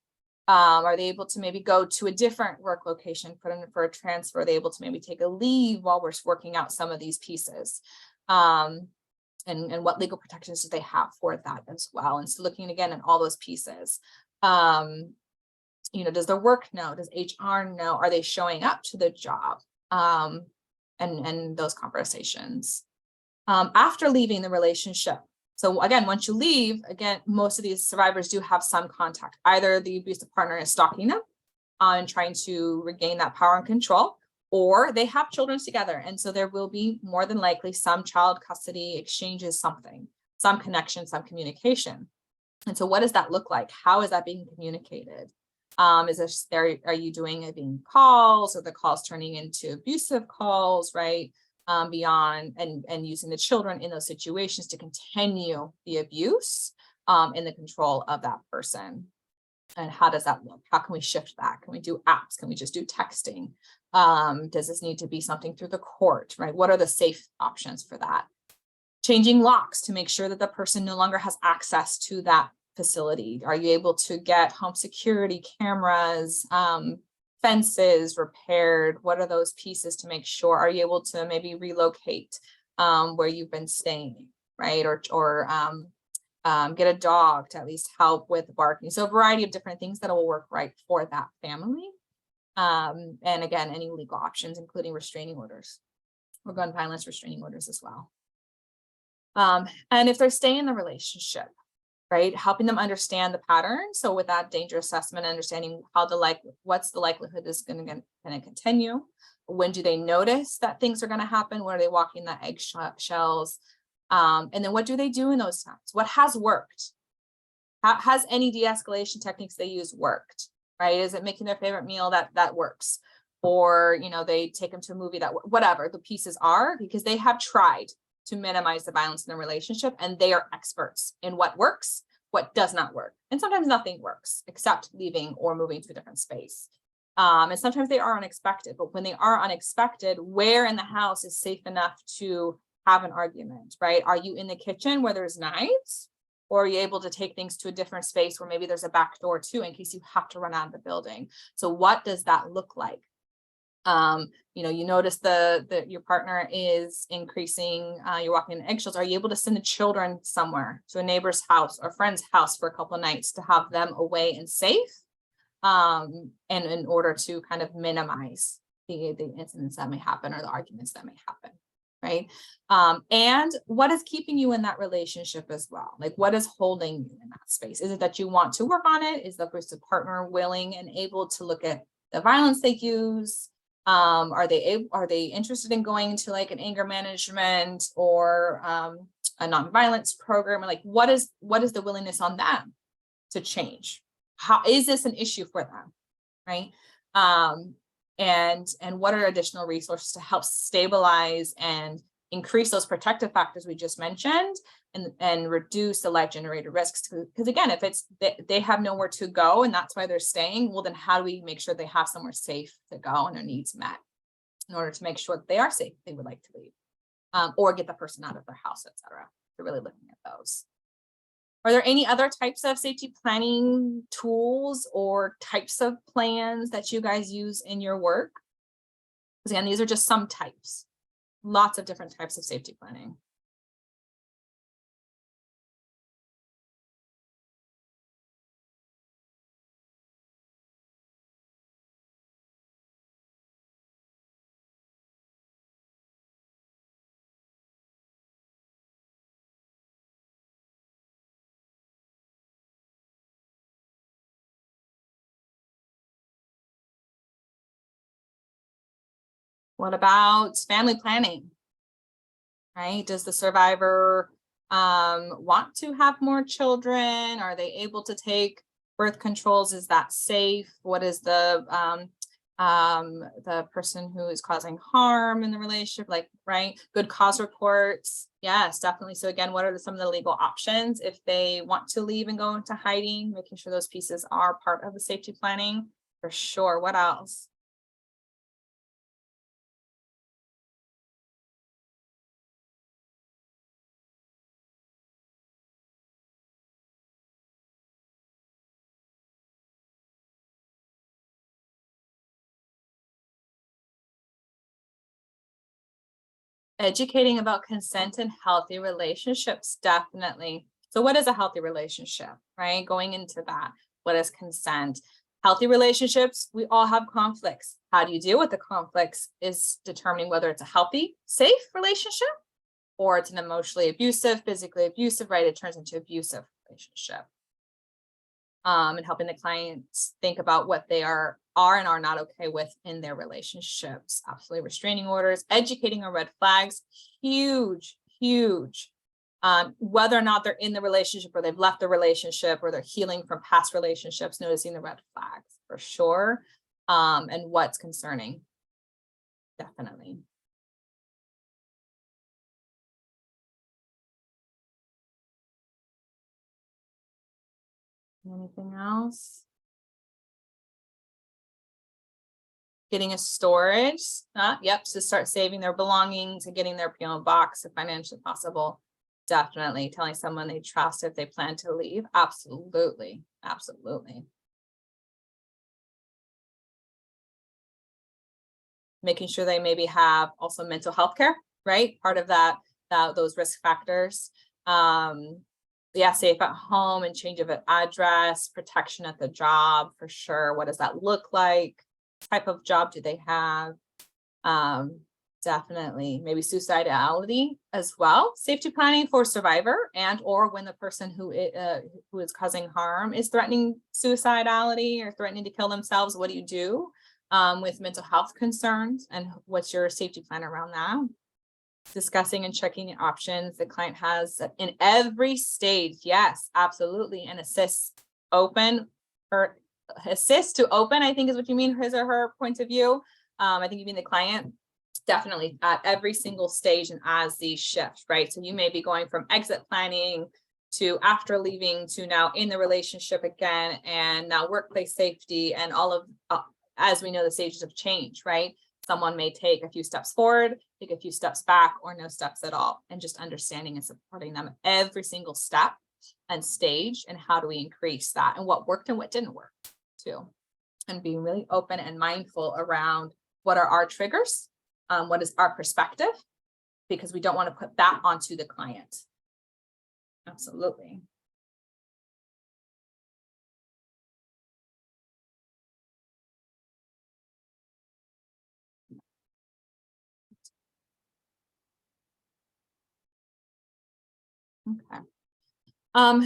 Are they able to maybe go to a different work location, put in for a transfer? Are they able to maybe take a leave while we're working out some of these pieces? And what legal protections do they have for that as well? And so looking again at all those pieces, does their work know? Does HR know? Are they showing up to the job? And those conversations. After leaving the relationship. So again, once you leave, again, most of these survivors do have some contact. Either the abusive partner is stalking them and trying to regain that power and control, or they have children together. And so there will be more than likely some child custody exchanges, something, some connection, some communication. And so what does that look like? How is that being communicated? Are you doing it being calls, or the calls turning into abusive calls, right? Beyond and using the children in those situations to continue the abuse in the control of that person. And how does that look? How can we shift that? Can we do apps? Can we just do texting? Does this need to be something through the court, right? What are the safe options for that? Changing locks to make sure that the person no longer has access to that facility. Are you able to get home security cameras, fences repaired? What are those pieces to make sure? Are you able to maybe relocate where you've been staying, right? Or get a dog to at least help with barking. So a variety of different things that will work right for that family. And again, any legal options, including restraining orders or gun violence restraining orders as well. And if they're staying in the relationship, right, helping them understand the pattern. So with that danger assessment, understanding what's the likelihood this is going to continue. When do they notice that things are going to happen? When are they walking the eggshells? And then what do they do in those times? What has worked? Has any de-escalation techniques they use worked? Right? Is it making their favorite meal that works? Or, they take them to a movie whatever the pieces are, because they have tried to minimize the violence in the relationship, and they are experts in what works, what does not work. And sometimes nothing works except leaving or moving to a different space. And sometimes they are unexpected, but when they are unexpected, where in the house is safe enough to have an argument, right? Are you in the kitchen where there's knives? Or are you able to take things to a different space where maybe there's a back door too, in case you have to run out of the building? So what does that look like? You notice your partner is increasing, you're walking in eggshells. Are you able to send the children somewhere, to a neighbor's house or friend's house for a couple of nights, to have them away and safe? And in order to kind of minimize the incidents that may happen, or the arguments that may happen, right? And what is keeping you in that relationship as well? Like, what is holding you in that space? Is it that you want to work on it? Is the partner willing and able to look at the violence they use? Are they interested in going to like an anger management or a nonviolence program? Or like, what is the willingness on them to change? How is this an issue for them, right? And what are additional resources to help stabilize and increase those protective factors we just mentioned, and reduce the life-generated risks? Because again, if it's they have nowhere to go and that's why they're staying, well, then how do we make sure they have somewhere safe to go and their needs met, in order to make sure that they are safe, they would like to leave, or get the person out of their house, et cetera. We're really looking at those. Are there any other types of safety planning tools or types of plans that you guys use in your work? Because again, these are just some types, lots of different types of safety planning. What about family planning? Right? Does the survivor want to have more children? Are they able to take birth controls? Is that safe? What is the person who is causing harm in the relationship, like, right? Good cause reports. Yes, definitely. So again, what are some of the legal options if they want to leave and go into hiding, making sure those pieces are part of the safety planning for sure. What else? Educating about consent and healthy relationships, definitely. So what is a healthy relationship, right? Going into that, what is consent? Healthy relationships, we all have conflicts. How do you deal with the conflicts is determining whether it's a healthy, safe relationship or it's an emotionally abusive, physically abusive, right? It turns into abusive relationship. And helping the clients think about what they are and are not okay with in their relationships. Absolutely. Restraining orders, educating on red flags, huge, huge. Whether or not they're in the relationship or they've left the relationship or they're healing from past relationships, noticing the red flags for sure. And what's concerning. Definitely. Anything else? Getting a storage, yep, to start saving their belongings and getting their PO box if financially possible. Definitely telling someone they trust if they plan to leave. Absolutely, absolutely. Making sure they maybe have also mental health care, right? Part of that, those risk factors. Yeah, safe at home and change of an address, protection at the job for sure. What does that look like? Type of job do they have? Definitely. Maybe suicidality as well. Safety planning for survivor and or when the person who is causing harm is threatening suicidality or threatening to kill themselves. What do you do with mental health concerns and what's your safety plan around that? Discussing and checking the options the client has in every stage. Yes, absolutely. And assist open or assist to open, I think is what you mean, his or her point of view. I think you mean the client. Definitely at every single stage and as these shift, right? So you may be going from exit planning to after leaving to now in the relationship again, and now workplace safety and all of, as we know, the stages of change, right? Someone may take a few steps forward, take a few steps back, or no steps at all, and just understanding and supporting them every single step and stage, and how do we increase that and what worked and what didn't work too. And being really open and mindful around what are our triggers, what is our perspective, because we don't want to put that onto the client. Absolutely. Okay.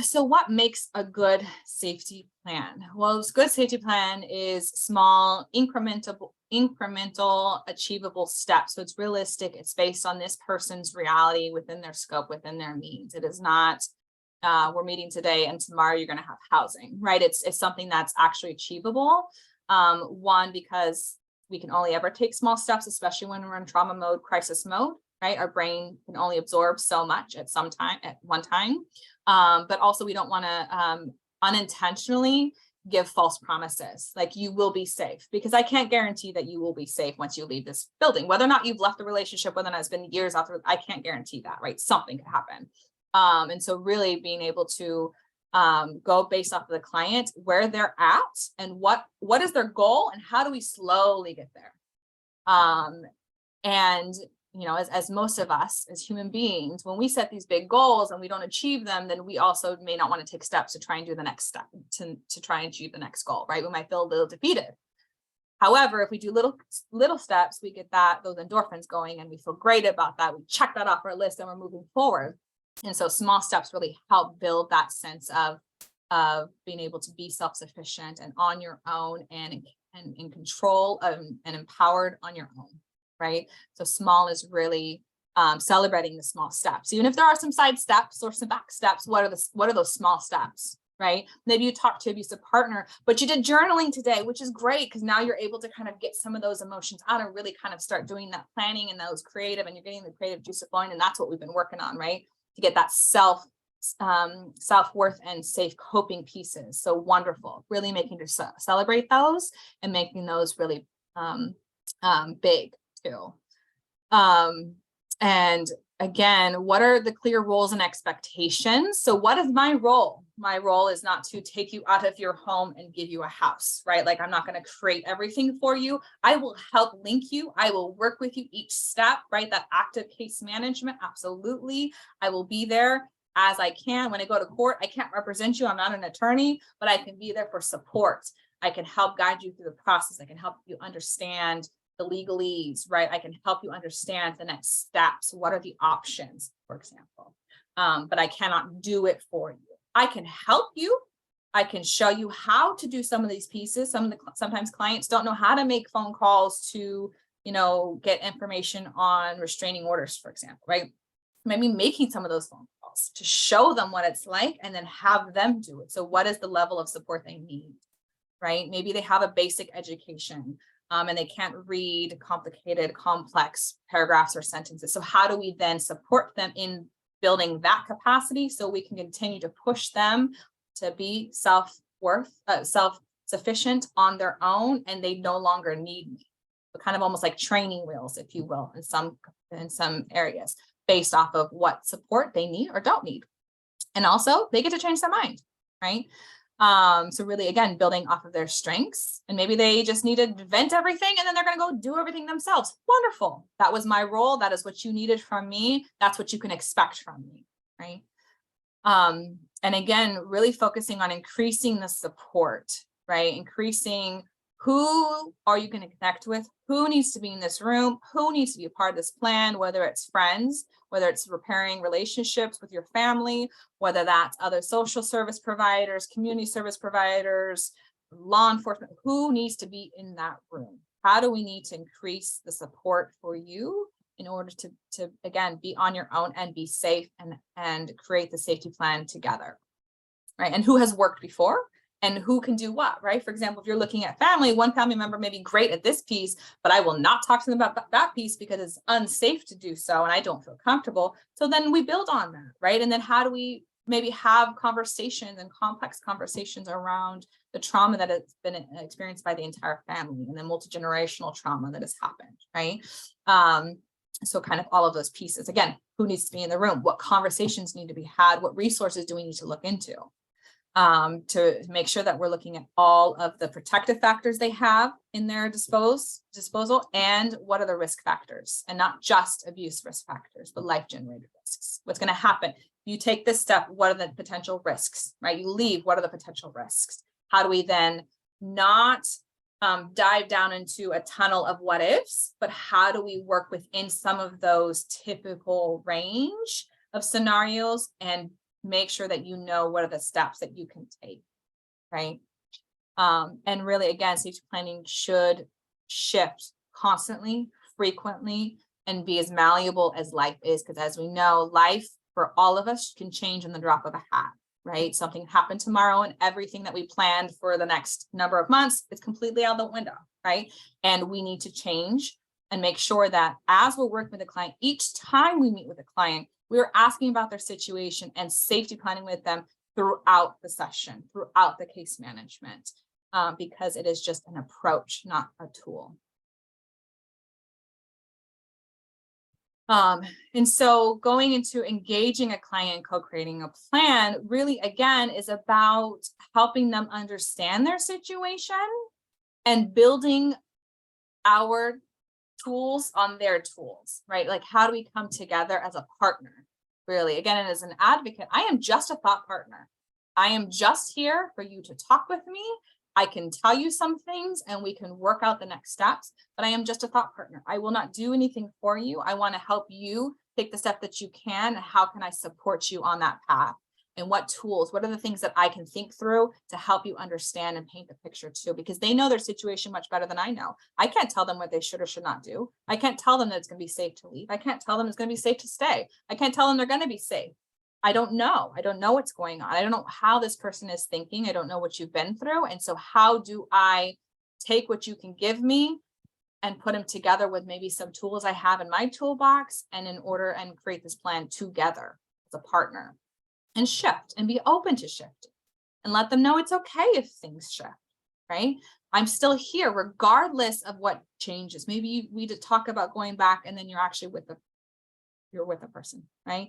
So what makes a good safety plan? Well, a good safety plan is small, incremental, achievable steps. So it's realistic. It's based on this person's reality within their scope, within their means. It is not, we're meeting today and tomorrow you're going to have housing, right? It's something that's actually achievable. One, because we can only ever take small steps, especially when we're in trauma mode, crisis mode, right? Our brain can only absorb so much at one time. But also we don't want to unintentionally give false promises like you will be safe, because I can't guarantee that you will be safe once you leave this building, whether or not you've left the relationship, whether or not it's been years after. I can't guarantee that, right? Something could happen. And so really being able to go based off of the client, where they're at and what is their goal and how do we slowly get there. And, as most of us as human beings, when we set these big goals and we don't achieve them, then we also may not want to take steps to try and do the next step to try and achieve the next goal, right? We might feel a little defeated. However, if we do little steps, we get those endorphins going and we feel great about that. We check that off our list and we're moving forward. And so small steps really help build that sense of being able to be self-sufficient and on your own and in control and empowered on your own, right? So small is really celebrating the small steps. Even if there are some side steps or some back steps, what are those small steps, right? Maybe you talked to an abusive partner, but you did journaling today, which is great because now you're able to kind of get some of those emotions out and really kind of start doing that planning and those creative, and you're getting the creative juice flowing. And that's what we've been working on, right? To get that self-worth and safe coping pieces. So wonderful, really making to celebrate those and making those really big too. And again, what are the clear roles and expectations? So what is my role? My role is not to take you out of your home and give you a house, right? Like I'm not going to create everything for you. I will help link you. I will work with you each step, right? That active case management, absolutely. I will be there as I can. When I go to court, I can't represent you. I'm not an attorney, but I can be there for support. I can help guide you through the process. I can help you understand the legalese, right? I can help you understand the next steps. What are the options, for example? But I cannot do it for you. I can help you. I can show you how to do some of these pieces. Sometimes clients don't know how to make phone calls to, get information on restraining orders, for example, right? Maybe making some of those phone calls to show them what it's like and then have them do it. So what is the level of support they need, right? Maybe they have a basic education and they can't read complicated, complex paragraphs or sentences. So how do we then support them in building that capacity so we can continue to push them to be self-sufficient on their own and they no longer need me? So kind of almost like training wheels, if you will, in some areas based off of what support they need or don't need. And also they get to change their mind, right? So really, again, building off of their strengths, and maybe they just need to vent everything and then they're going to go do everything themselves. Wonderful. That was my role. That is what you needed from me. That's what you can expect from me, right? And again, really focusing on increasing the support, right? Increasing who are you going to connect with? Who needs to be in this room? Who needs to be a part of this plan? Whether it's friends, whether it's repairing relationships with your family, whether that's other social service providers, community service providers, law enforcement, who needs to be in that room? How do we need to increase the support for you in order to again, be on your own and be safe and create the safety plan together, right? And who has worked before? And who can do what, right? For example, if you're looking at family, one family member may be great at this piece, but I will not talk to them about that piece because it's unsafe to do so and I don't feel comfortable. So then we build on that, right? And then how do we maybe have conversations and complex conversations around the trauma that has been experienced by the entire family and the multi-generational trauma that has happened, right? So kind of all of those pieces. Again, who needs to be in the room? What conversations need to be had? What resources do we need to look into? To make sure that we're looking at all of the protective factors they have in their disposal and what are the risk factors, and not just abuse risk factors, but life-generated risks. What's going to happen? You take this step, what are the potential risks, right? You leave, what are the potential risks? How do we then not dive down into a tunnel of what ifs, but how do we work within some of those typical range of scenarios and make sure that you know what are the steps that you can take, right? And really, again, safety planning should shift constantly, frequently, and be as malleable as life is, because as we know, life for all of us can change in the drop of a hat, right? Something happened tomorrow and everything that we planned for the next number of months is completely out the window, right? And we need to change and make sure that as we're working with a client, each time we meet with a client, we're asking about their situation and safety planning with them throughout the session, throughout the case management, because it is just an approach, not a tool. And so going into engaging a client, co-creating a plan really, again, is about helping them understand their situation and building our tools on their tools, right? Like, how do we come together as a partner? Really, again, and as an advocate, I am just a thought partner. I am just here for you to talk with me. I can tell you some things and we can work out the next steps, but I am just a thought partner. I will not do anything for you. I want to help you take the step that you can. How can I support you on that path? And what tools, what are the things that I can think through to help you understand and paint the picture too? Because they know their situation much better than I know. I can't tell them what they should or should not do. I can't tell them that it's going to be safe to leave. I can't tell them it's going to be safe to stay. I can't tell them they're going to be safe. I don't know. I don't know what's going on. I don't know how this person is thinking. I don't know what you've been through. And so how do I take what you can give me and put them together with maybe some tools I have in my toolbox, and in order and create this plan together as a partner, and shift and be open to shift and let them know it's okay if things shift, right? I'm still here regardless of what changes. Maybe we did talk about going back and then you're actually with the person, right?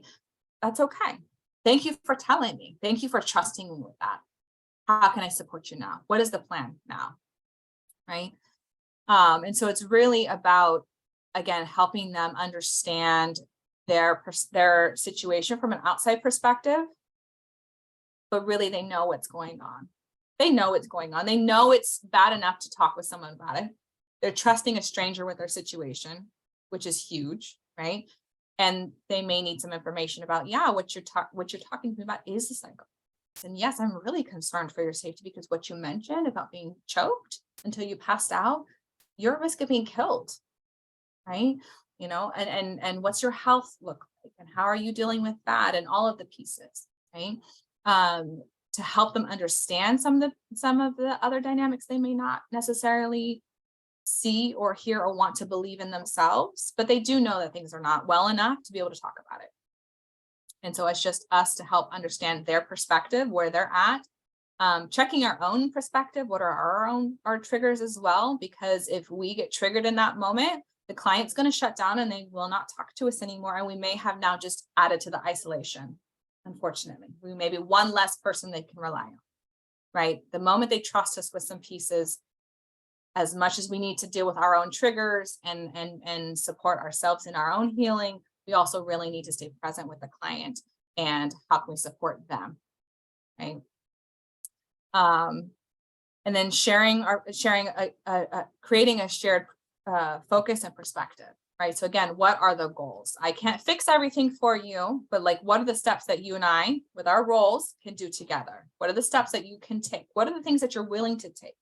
That's okay. Thank you for telling me. Thank you for trusting me with that. How can I support you now? What is the plan now? Right? And so it's really about, again, helping them understand their situation from an outside perspective, but really they know what's going on. They know what's going on. They know it's bad enough to talk with someone about it. They're trusting a stranger with their situation, which is huge, right? And they may need some information about, yeah, what you're talking to me about is a cycle. And yes, I'm really concerned for your safety, because what you mentioned about being choked until you passed out, you're at risk of being killed, right? You know, and what's your health look like, and how are you dealing with that, and all of the pieces, right? To help them understand some of the other dynamics they may not necessarily see or hear or want to believe in themselves, but they do know that things are not well enough to be able to talk about it. And so it's just us to help understand their perspective, where they're at, checking our own perspective, what are our triggers as well, because if we get triggered in that moment, the client's going to shut down and they will not talk to us anymore. And we may have now just added to the isolation. Unfortunately, we may be one less person they can rely on, right? The moment they trust us with some pieces, as much as we need to deal with our own triggers and support ourselves in our own healing, we also really need to stay present with the client and how can we support them, right? And then creating a shared focus and perspective, right? So again, what are the goals? I can't fix everything for you, but like, what are the steps that you and I, with our roles, can do together? What are the steps that you can take? What are the things that you're willing to take?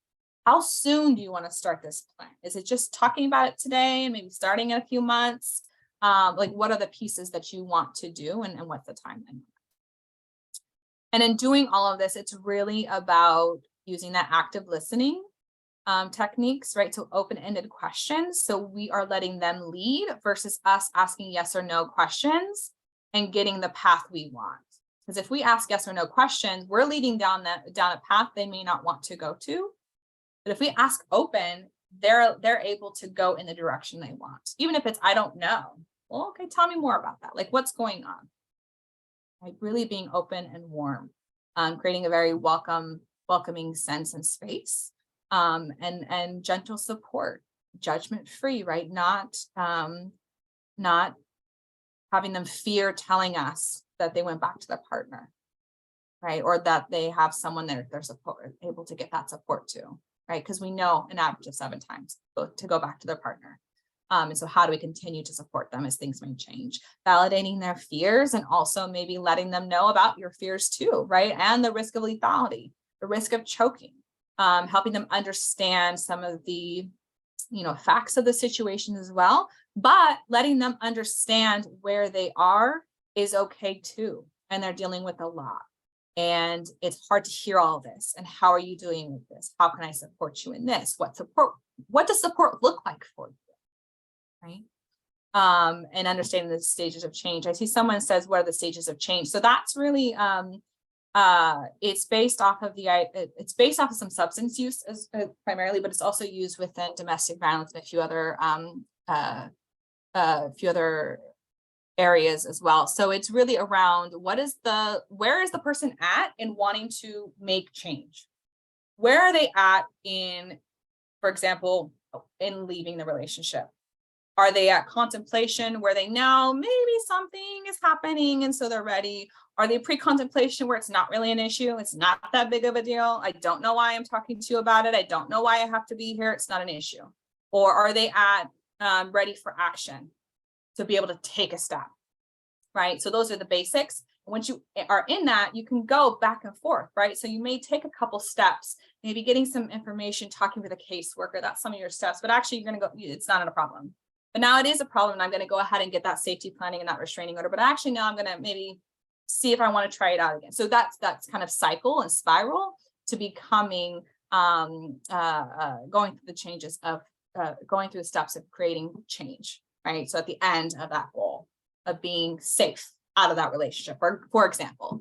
How soon do you want to start this plan? Is it just talking about it today and maybe starting in a few months? Like, what are the pieces that you want to do, and what's the timeline? And in doing all of this, it's really about using that active listening techniques, right? So open-ended questions. So we are letting them lead versus us asking yes or no questions and getting the path we want. Because if we ask yes or no questions, we're leading down a path they may not want to go to. But if we ask open, they're able to go in the direction they want, even if it's, I don't know. Well, okay, tell me more about that. Like, what's going on? Like, really being open and warm, creating a very welcoming sense and space, and gentle support, judgment free, right? Not having them fear telling us that they went back to their partner, right? Or that they have someone that they're able to get that support to. Right? Because we know an average of 7 times to go back to their partner. And so how do we continue to support them as things may change? Validating their fears, and also maybe letting them know about your fears too, right? And the risk of lethality, the risk of choking, helping them understand some of the, facts of the situation as well, but letting them understand where they are is okay too. And they're dealing with a lot. And it's hard to hear all this. And how are you doing with this? How can I support you in this? What does support look like for you? Right. And understanding the stages of change. I see someone says, what are the stages of change? So that's really, it's based off of some substance use primarily, but it's also used within domestic violence and a few other areas as well. So it's really around where is the person at in wanting to make change? Where are they at in, for example, in leaving the relationship? Are they at contemplation where they know maybe something is happening and so they're ready? Are they pre-contemplation where it's not really an issue? It's not that big of a deal. I don't know why I'm talking to you about it. I don't know why I have to be here. It's not an issue. Or are they at ready for action to be able to take a step, right? So those are the basics. Once you are in that, you can go back and forth, right? So you may take a couple steps, maybe getting some information, talking with a caseworker. That's some of your steps, but actually you're going to go, it's not a problem. But now it is a problem. And I'm going to go ahead and get that safety planning and that restraining order. But actually now I'm going to maybe see if I want to try it out again. So that's kind of cycle and spiral to becoming going through the changes of going through the steps of creating change, right? So at the end of that goal of being safe out of that relationship, or for example.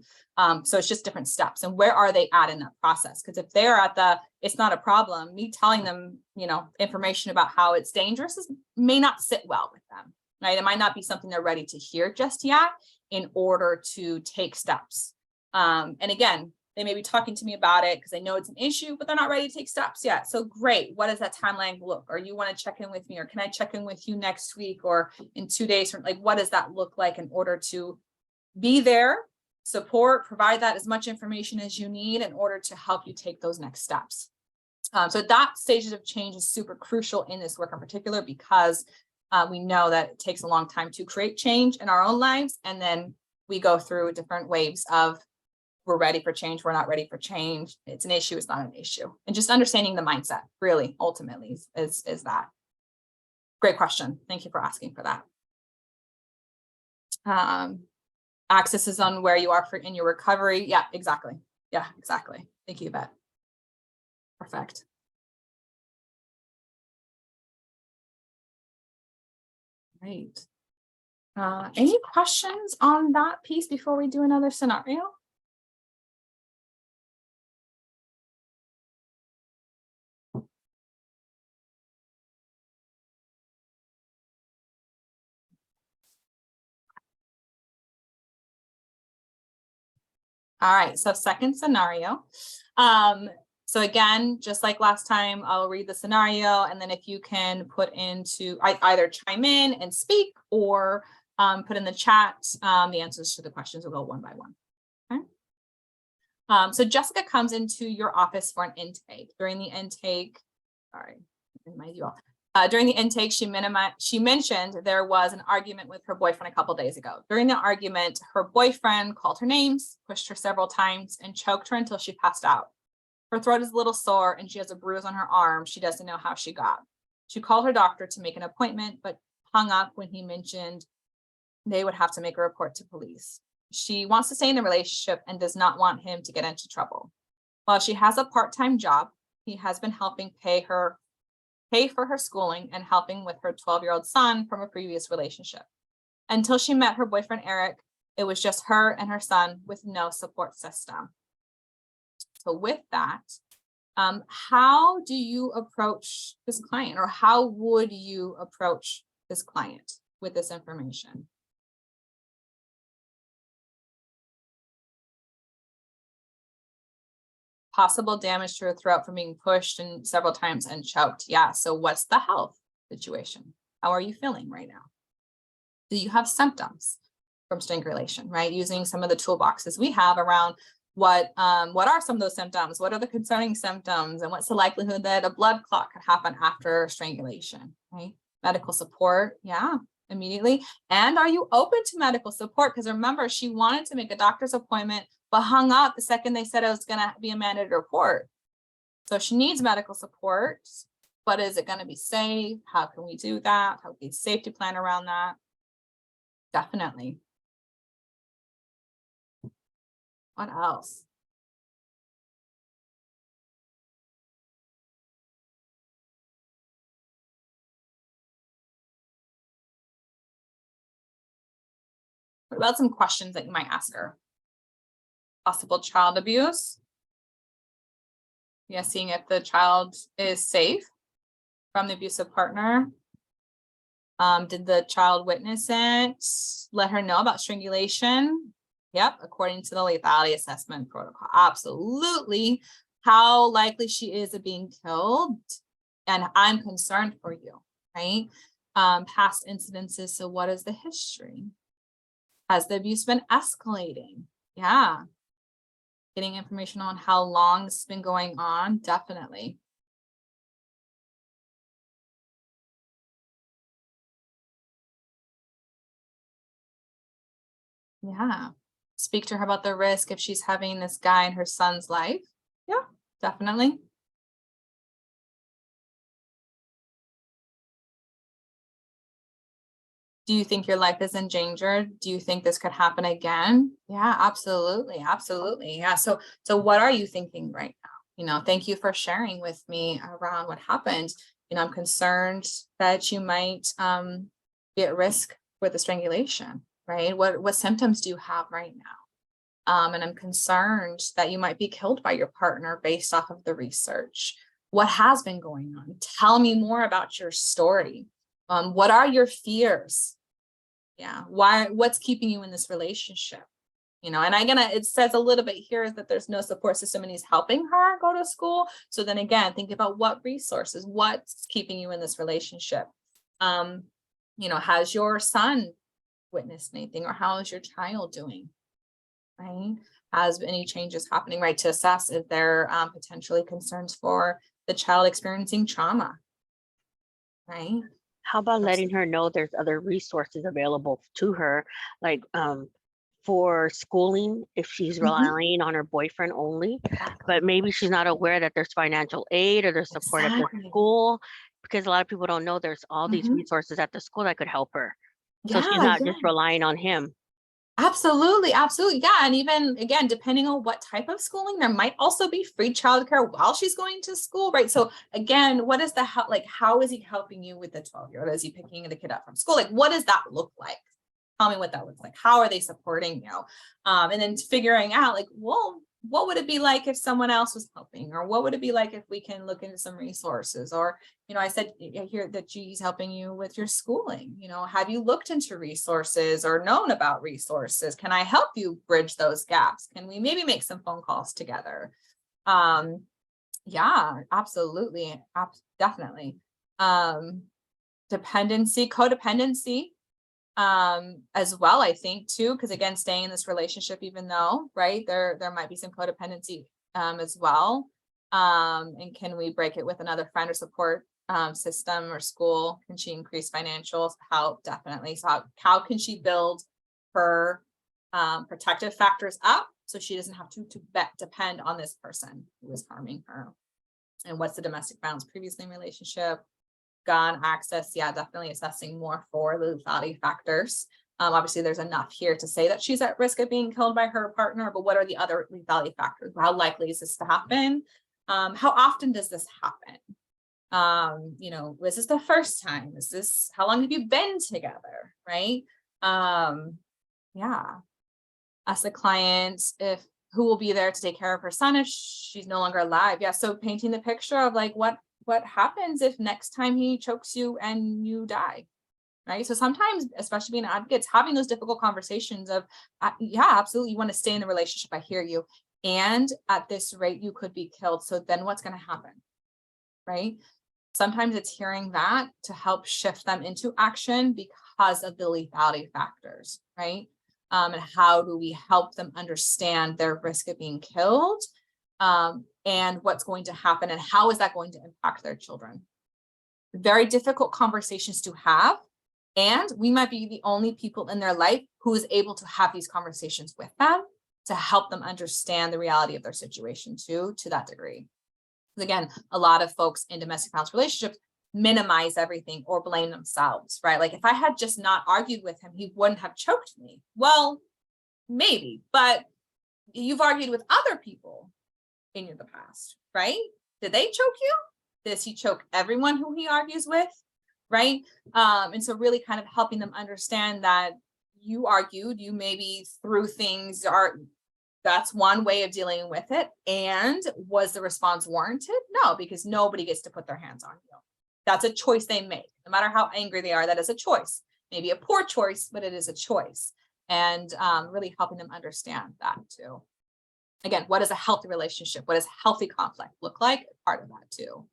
So it's just different steps. And where are they at in that process? Because if they're at the, it's not a problem, me telling them, information about how it's dangerous may not sit well with them, right? It might not be something they're ready to hear just yet in order to take steps. And again, they may be talking to me about it because they know it's an issue, but they're not ready to take steps yet. So great. What does that timeline look? Or you want to check in with me, or can I check in with you next week or in 2 days? Or like, what does that look like in order to be there, support, provide that as much information as you need in order to help you take those next steps. So that stages of change is super crucial in this work in particular, because we know that it takes a long time to create change in our own lives. And then we go through different waves of we're ready for change, we're not ready for change. It's an issue, it's not an issue. And just understanding the mindset really ultimately is that. Great question. Thank you for asking for that. Access is on where you are in your recovery. Yeah, exactly. Yeah, exactly. Thank you, Beth. Perfect. Great. Any questions on that piece before we do another scenario? All right, so second scenario. So again, just like last time, I'll read the scenario, and then if you can put into either chime in and speak, or put in the chat the answers to the questions. Will go one by one. Okay. So Jessica comes into your office for an intake. During the intake, sorry, remind you all. During the intake, she mentioned there was an argument with her boyfriend a couple days ago. During the argument, her boyfriend called her names, pushed her several times, and choked her until she passed out. Her throat is a little sore and she has a bruise on her arm. She doesn't know how she got. She called her doctor to make an appointment, but hung up when he mentioned they would have to make a report to police. She wants to stay in the relationship and does not want him to get into trouble. While she has a part-time job, he has been helping pay for her schooling and helping with her 12-year-old son from a previous relationship. Until she met her boyfriend, Eric, it was just her and her son with no support system. So with that, how do you approach this client, or how would you approach this client with this information? Possible damage to her throat from being pushed and several times and choked. Yeah. So what's the health situation? How are you feeling right now? Do you have symptoms from strangulation, right? Using some of the toolboxes we have around what are some of those symptoms? What are the concerning symptoms? And what's the likelihood that a blood clot could happen after strangulation, right? Medical support. Yeah, immediately. And are you open to medical support? Because remember, she wanted to make a doctor's appointment, but hung up the second they said it was going to be a mandated report. So she needs medical support, but is it going to be safe? How can we do that? How can we safety plan around that? Definitely. What else? What about some questions that you might ask her? Possible child abuse. Yeah, seeing if the child is safe from the abusive partner. Did the child witness it? Let her know about strangulation. Yep, according to the lethality assessment protocol. Absolutely. How likely she is of being killed. And I'm concerned for you, right? Past incidences. So what is the history? Has the abuse been escalating? Yeah. Getting information on how long this has been going on. Definitely. Yeah. Speak to her about the risk if she's having this guy in her son's life. Yeah, definitely. Do you think your life is endangered? Do you think this could happen again? Yeah, absolutely. Absolutely. Yeah. So what are you thinking right now? Thank you for sharing with me around what happened. I'm concerned that you might be at risk with the strangulation, right? What symptoms do you have right now? And I'm concerned that you might be killed by your partner based off of the research. What has been going on? Tell me more about your story. What are your fears? Yeah. What's keeping you in this relationship? And it says a little bit here that there's no support system and he's helping her go to school. So then again, think about what resources, what's keeping you in this relationship. Has your son witnessed anything, or how is your child doing? Right? Has any changes happening, right? To assess if there potentially concerns for the child experiencing trauma, right? How about letting her know there's other resources available to her, like for schooling if she's Mhm. relying on her boyfriend only, but maybe she's not aware that there's financial aid or there's support at the Exactly. school, because a lot of people don't know there's all these Mhm. resources at the school that could help her. So she's Yeah, not yeah. just relying on him. Absolutely, absolutely. Yeah. And even again, depending on what type of schooling, there might also be free childcare while she's going to school, right? So again, what is the how, like, how is he helping you with the 12-year-old? Is he picking the kid up from school? Like, what does that look like? Tell me what that looks like. How are they supporting you? And then figuring out, like, well, what would it be like if someone else was helping? Or what would it be like if we can look into some resources? Or, I said, I hear that she's helping you with your schooling. Have you looked into resources or known about resources? Can I help you bridge those gaps? Can we maybe make some phone calls together? Yeah, absolutely. Definitely. Codependency, as well, I think too, because again, staying in this relationship, even though, right, there might be some codependency as well. And can we break it with another friend or support system or school? Can she increase financial help? Definitely. So how can she build her protective factors up so she doesn't have to depend on this person who is harming her? And what's the domestic violence previously in relationship? Gun access, yeah, definitely assessing more for the lethality factors. Obviously, there's enough here to say that she's at risk of being killed by her partner, but what are the other lethality factors? How likely is this to happen? How often does this happen? Was this the first time? How long have you been together? Right? Yeah. Ask the client if who will be there to take care of her son if she's no longer alive. Yeah. So painting the picture of like what happens if next time he chokes you and you die. Right. So sometimes, especially being advocates, having those difficult conversations of, yeah, absolutely. You want to stay in the relationship. I hear you. And at this rate, you could be killed. So then what's going to happen? Right. Sometimes it's hearing that to help shift them into action because of the lethality factors. Right. And how do we help them understand their risk of being killed, and what's going to happen and how is that going to impact their children? Very difficult conversations to have. And we might be the only people in their life who is able to have these conversations with them to help them understand the reality of their situation too, to that degree. Again, a lot of folks in domestic violence relationships minimize everything or blame themselves, right? Like if I had just not argued with him, he wouldn't have choked me. Well, maybe, but you've argued with other people in the past, right? Did they choke you? Does he choke everyone who he argues with? Right. And so really kind of helping them understand that you argued, you maybe threw things, that's one way of dealing with it. And was the response warranted? No, because nobody gets to put their hands on you. That's a choice they make. No matter how angry they are, that is a choice. Maybe a poor choice, but it is a choice. And really helping them understand that too. Again, what does a healthy relationship, what does healthy conflict look like? Part of that too.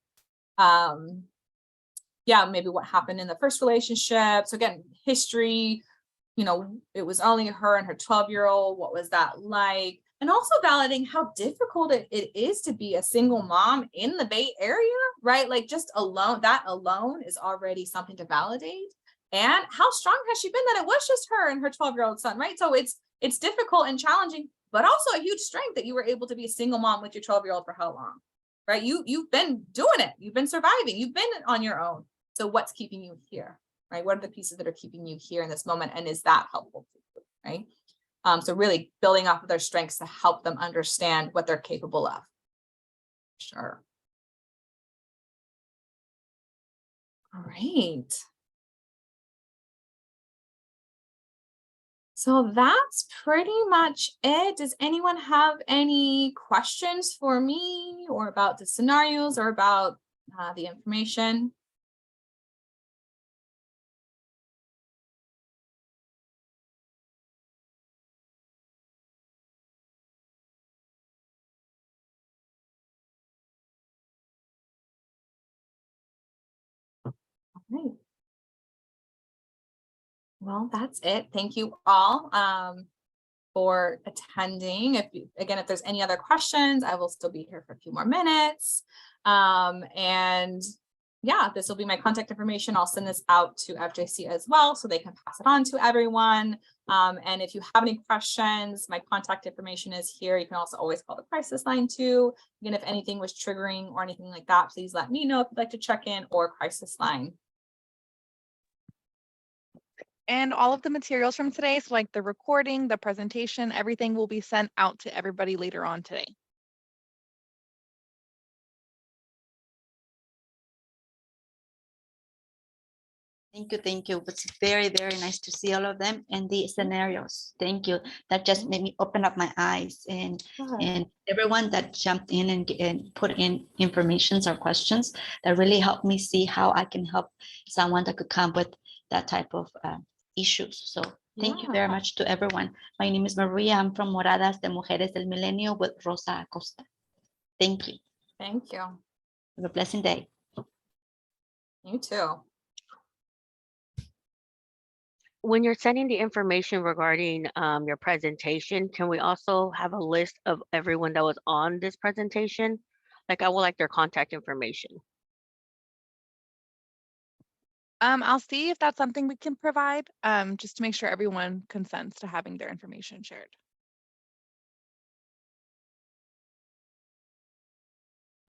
yeah, maybe what happened in the first relationship. So again, history, it was only her and her 12-year-old. What was that like? And also validating how difficult it is to be a single mom in the Bay Area, right? Like just that alone is already something to validate. And how strong has she been that it was just her and her 12-year-old son, right? So it's difficult and challenging, but also a huge strength that you were able to be a single mom with your 12-year-old for how long, right? You've been doing it. You've been surviving. You've been on your own. So what's keeping you here, right? What are the pieces that are keeping you here in this moment? And is that helpful to you, right? So really building off of their strengths to help them understand what they're capable of. Sure. All right. So that's pretty much it. Does anyone have any questions for me or about the scenarios or about the information? Right. Well, that's it. Thank you all for attending. If there's any other questions, I will still be here for a few more minutes. And yeah, this will be my contact information. I'll send this out to FJC as well so they can pass it on to everyone. And if you have any questions, my contact information is here. You can also always call the crisis line too. Again, if anything was triggering or anything like that, please let me know if you'd like to check in or crisis line. And all of the materials from today, so like the recording, the presentation, everything will be sent out to everybody later on today. Thank you, thank you. It was very, very nice to see all of them and the scenarios. Thank you. That just made me open up my eyes and everyone that jumped in and put in informations or questions that really helped me see how I can help someone that could come with that type of issues. So thank you very much to everyone. My name is Maria. I'm from Moradas de Mujeres del Milenio with Rosa Acosta. Thank you. Thank you. Have a pleasant day. You too. When you're sending the information regarding your presentation, can we also have a list of everyone that was on this presentation? Like I would like their contact information. I'll see if that's something we can provide, just to make sure everyone consents to having their information shared.